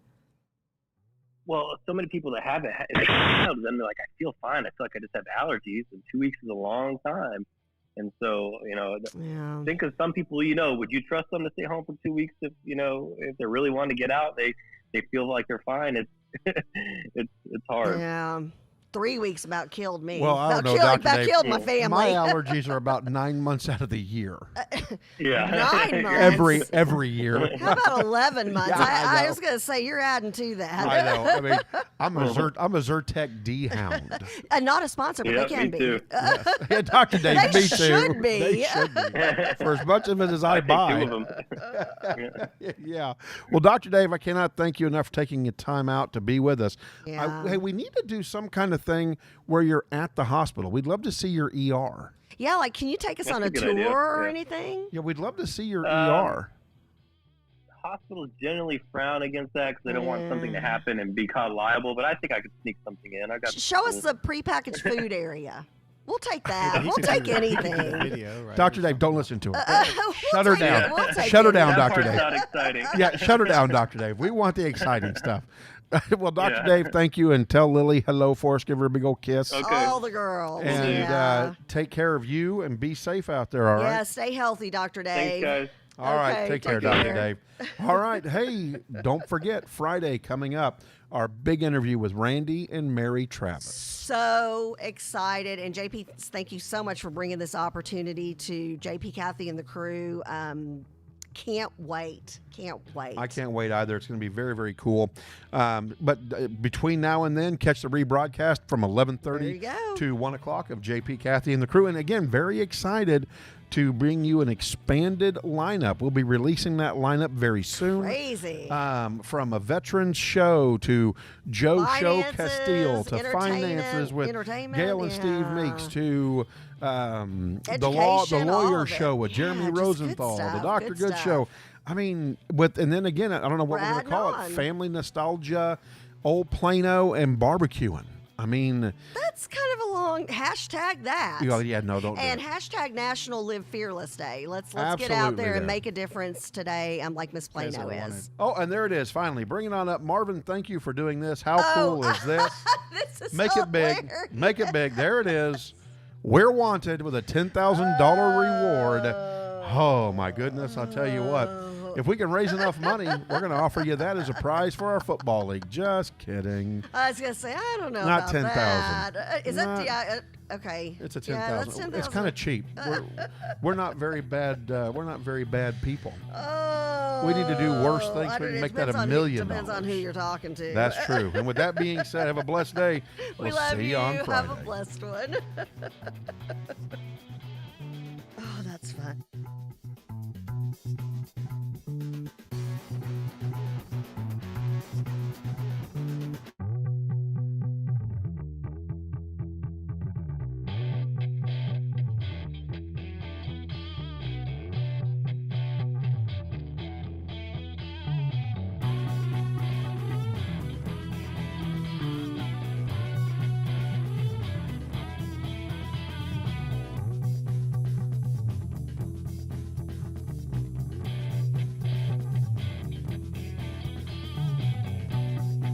Well, so many people that have it, they come out, then they're like, I feel fine. I feel like I just have allergies, and 2 weeks is a long time. And so, think of some people, would you trust them to stay home for 2 weeks if they're really wanting to get out, they feel like they're fine. It's hard. Yeah. 3 weeks about killed me. Well, I don't know, about Dr. Dave, killed my family. My allergies are about 9 months out of the year. Yeah. 9 months? Every year. How about 11 months? Yeah, I was going to say, you're adding to that. I know. I mean, I'm a Zyrtec D hound. Not a sponsor, but they can be. Too. Yes. Yeah, Dr. Dave, They me too. should be. They should be. For as much of it as I buy. 2 of them. Yeah. Well, Dr. Dave, I cannot thank you enough for taking your time out to be with us. Yeah. Hey, we need to do some kind of thing where you're at the hospital. We'd love to see your ER. Yeah, like, can you take us on a good tour idea. or Yeah. anything? Yeah, we'd love to see your ER. Hospitals generally frown against that because they don't want something to happen and be caught liable, but I think I could sneak something in. Show us the prepackaged food area. We'll take that. We'll take anything. Video, right? Dr. Dave, don't listen to her. We'll Shut her take down. it. We'll take Shut her it. down, That Dr. part's Dave. not exciting. Yeah, shut her down, Dr. Dave. We want the exciting stuff. Well, Dr. Yeah. Dave, thank you, and tell Lily hello for us. Give her a big old kiss. Okay. All the girls. And take care of you and be safe out there, all right? Yeah, stay healthy, Dr. Dave. Thanks, guys. All right, Okay, take care, take Dr. care. Dave. All right, hey, don't forget, Friday coming up, our big interview with Randy and Mary Travis. So excited. And JP, thank you so much for bringing this opportunity to JP, Kathy, and the crew. Can't wait. Can't wait. I can't wait either. It's going to be very, very cool. But between now and then, catch the rebroadcast from There you 11:30 go. to 1 o'clock of JP, Kathy, and the crew. And again, very excited to bring you an expanded lineup. We'll be releasing that lineup very soon. Crazy. From a veterans show to Joe Show Finances, Castile to finances entertainment, with entertainment, Gail and Steve yeah. Meeks to the Education, all lawyer of it. show with Yeah, Jeremy just good Rosenthal, the stuff, Dr. good Good stuff. show. I mean, and then again, I don't know what we're going to Riding call on. it: family nostalgia, old Plano, and barbecuing. I mean, That's kind of a long hashtag that. don't do And it. hashtag National Live Fearless Day. Let's get out Absolutely there and there. make a difference today, like Miss As I Plano wanted. is. Oh, and there it is. Finally, bring it on up, Marvin. Thank you for doing this. How Oh. cool is this? This is Make it big. hilarious. Make it big. There it is. We're wanted with a $10,000 reward. Oh my goodness! I'll tell you what. If we can raise enough money, we're going to offer you that as a prize for our football league. Just kidding. I was gonna say I don't know Not about 10,000. that. Is Not- that yeah? Okay. It's a Yeah, that's 10,000. It's 10,000. kind of cheap. We're not very bad. We're not very bad people. Oh, We need to do worse things. I We don't- can it make that depends $1 on million. Depends on who you're talking to. That's true. And with that being said, have a blessed day. We We'll love see you. you on Friday. Have a blessed one. Oh, that's fun.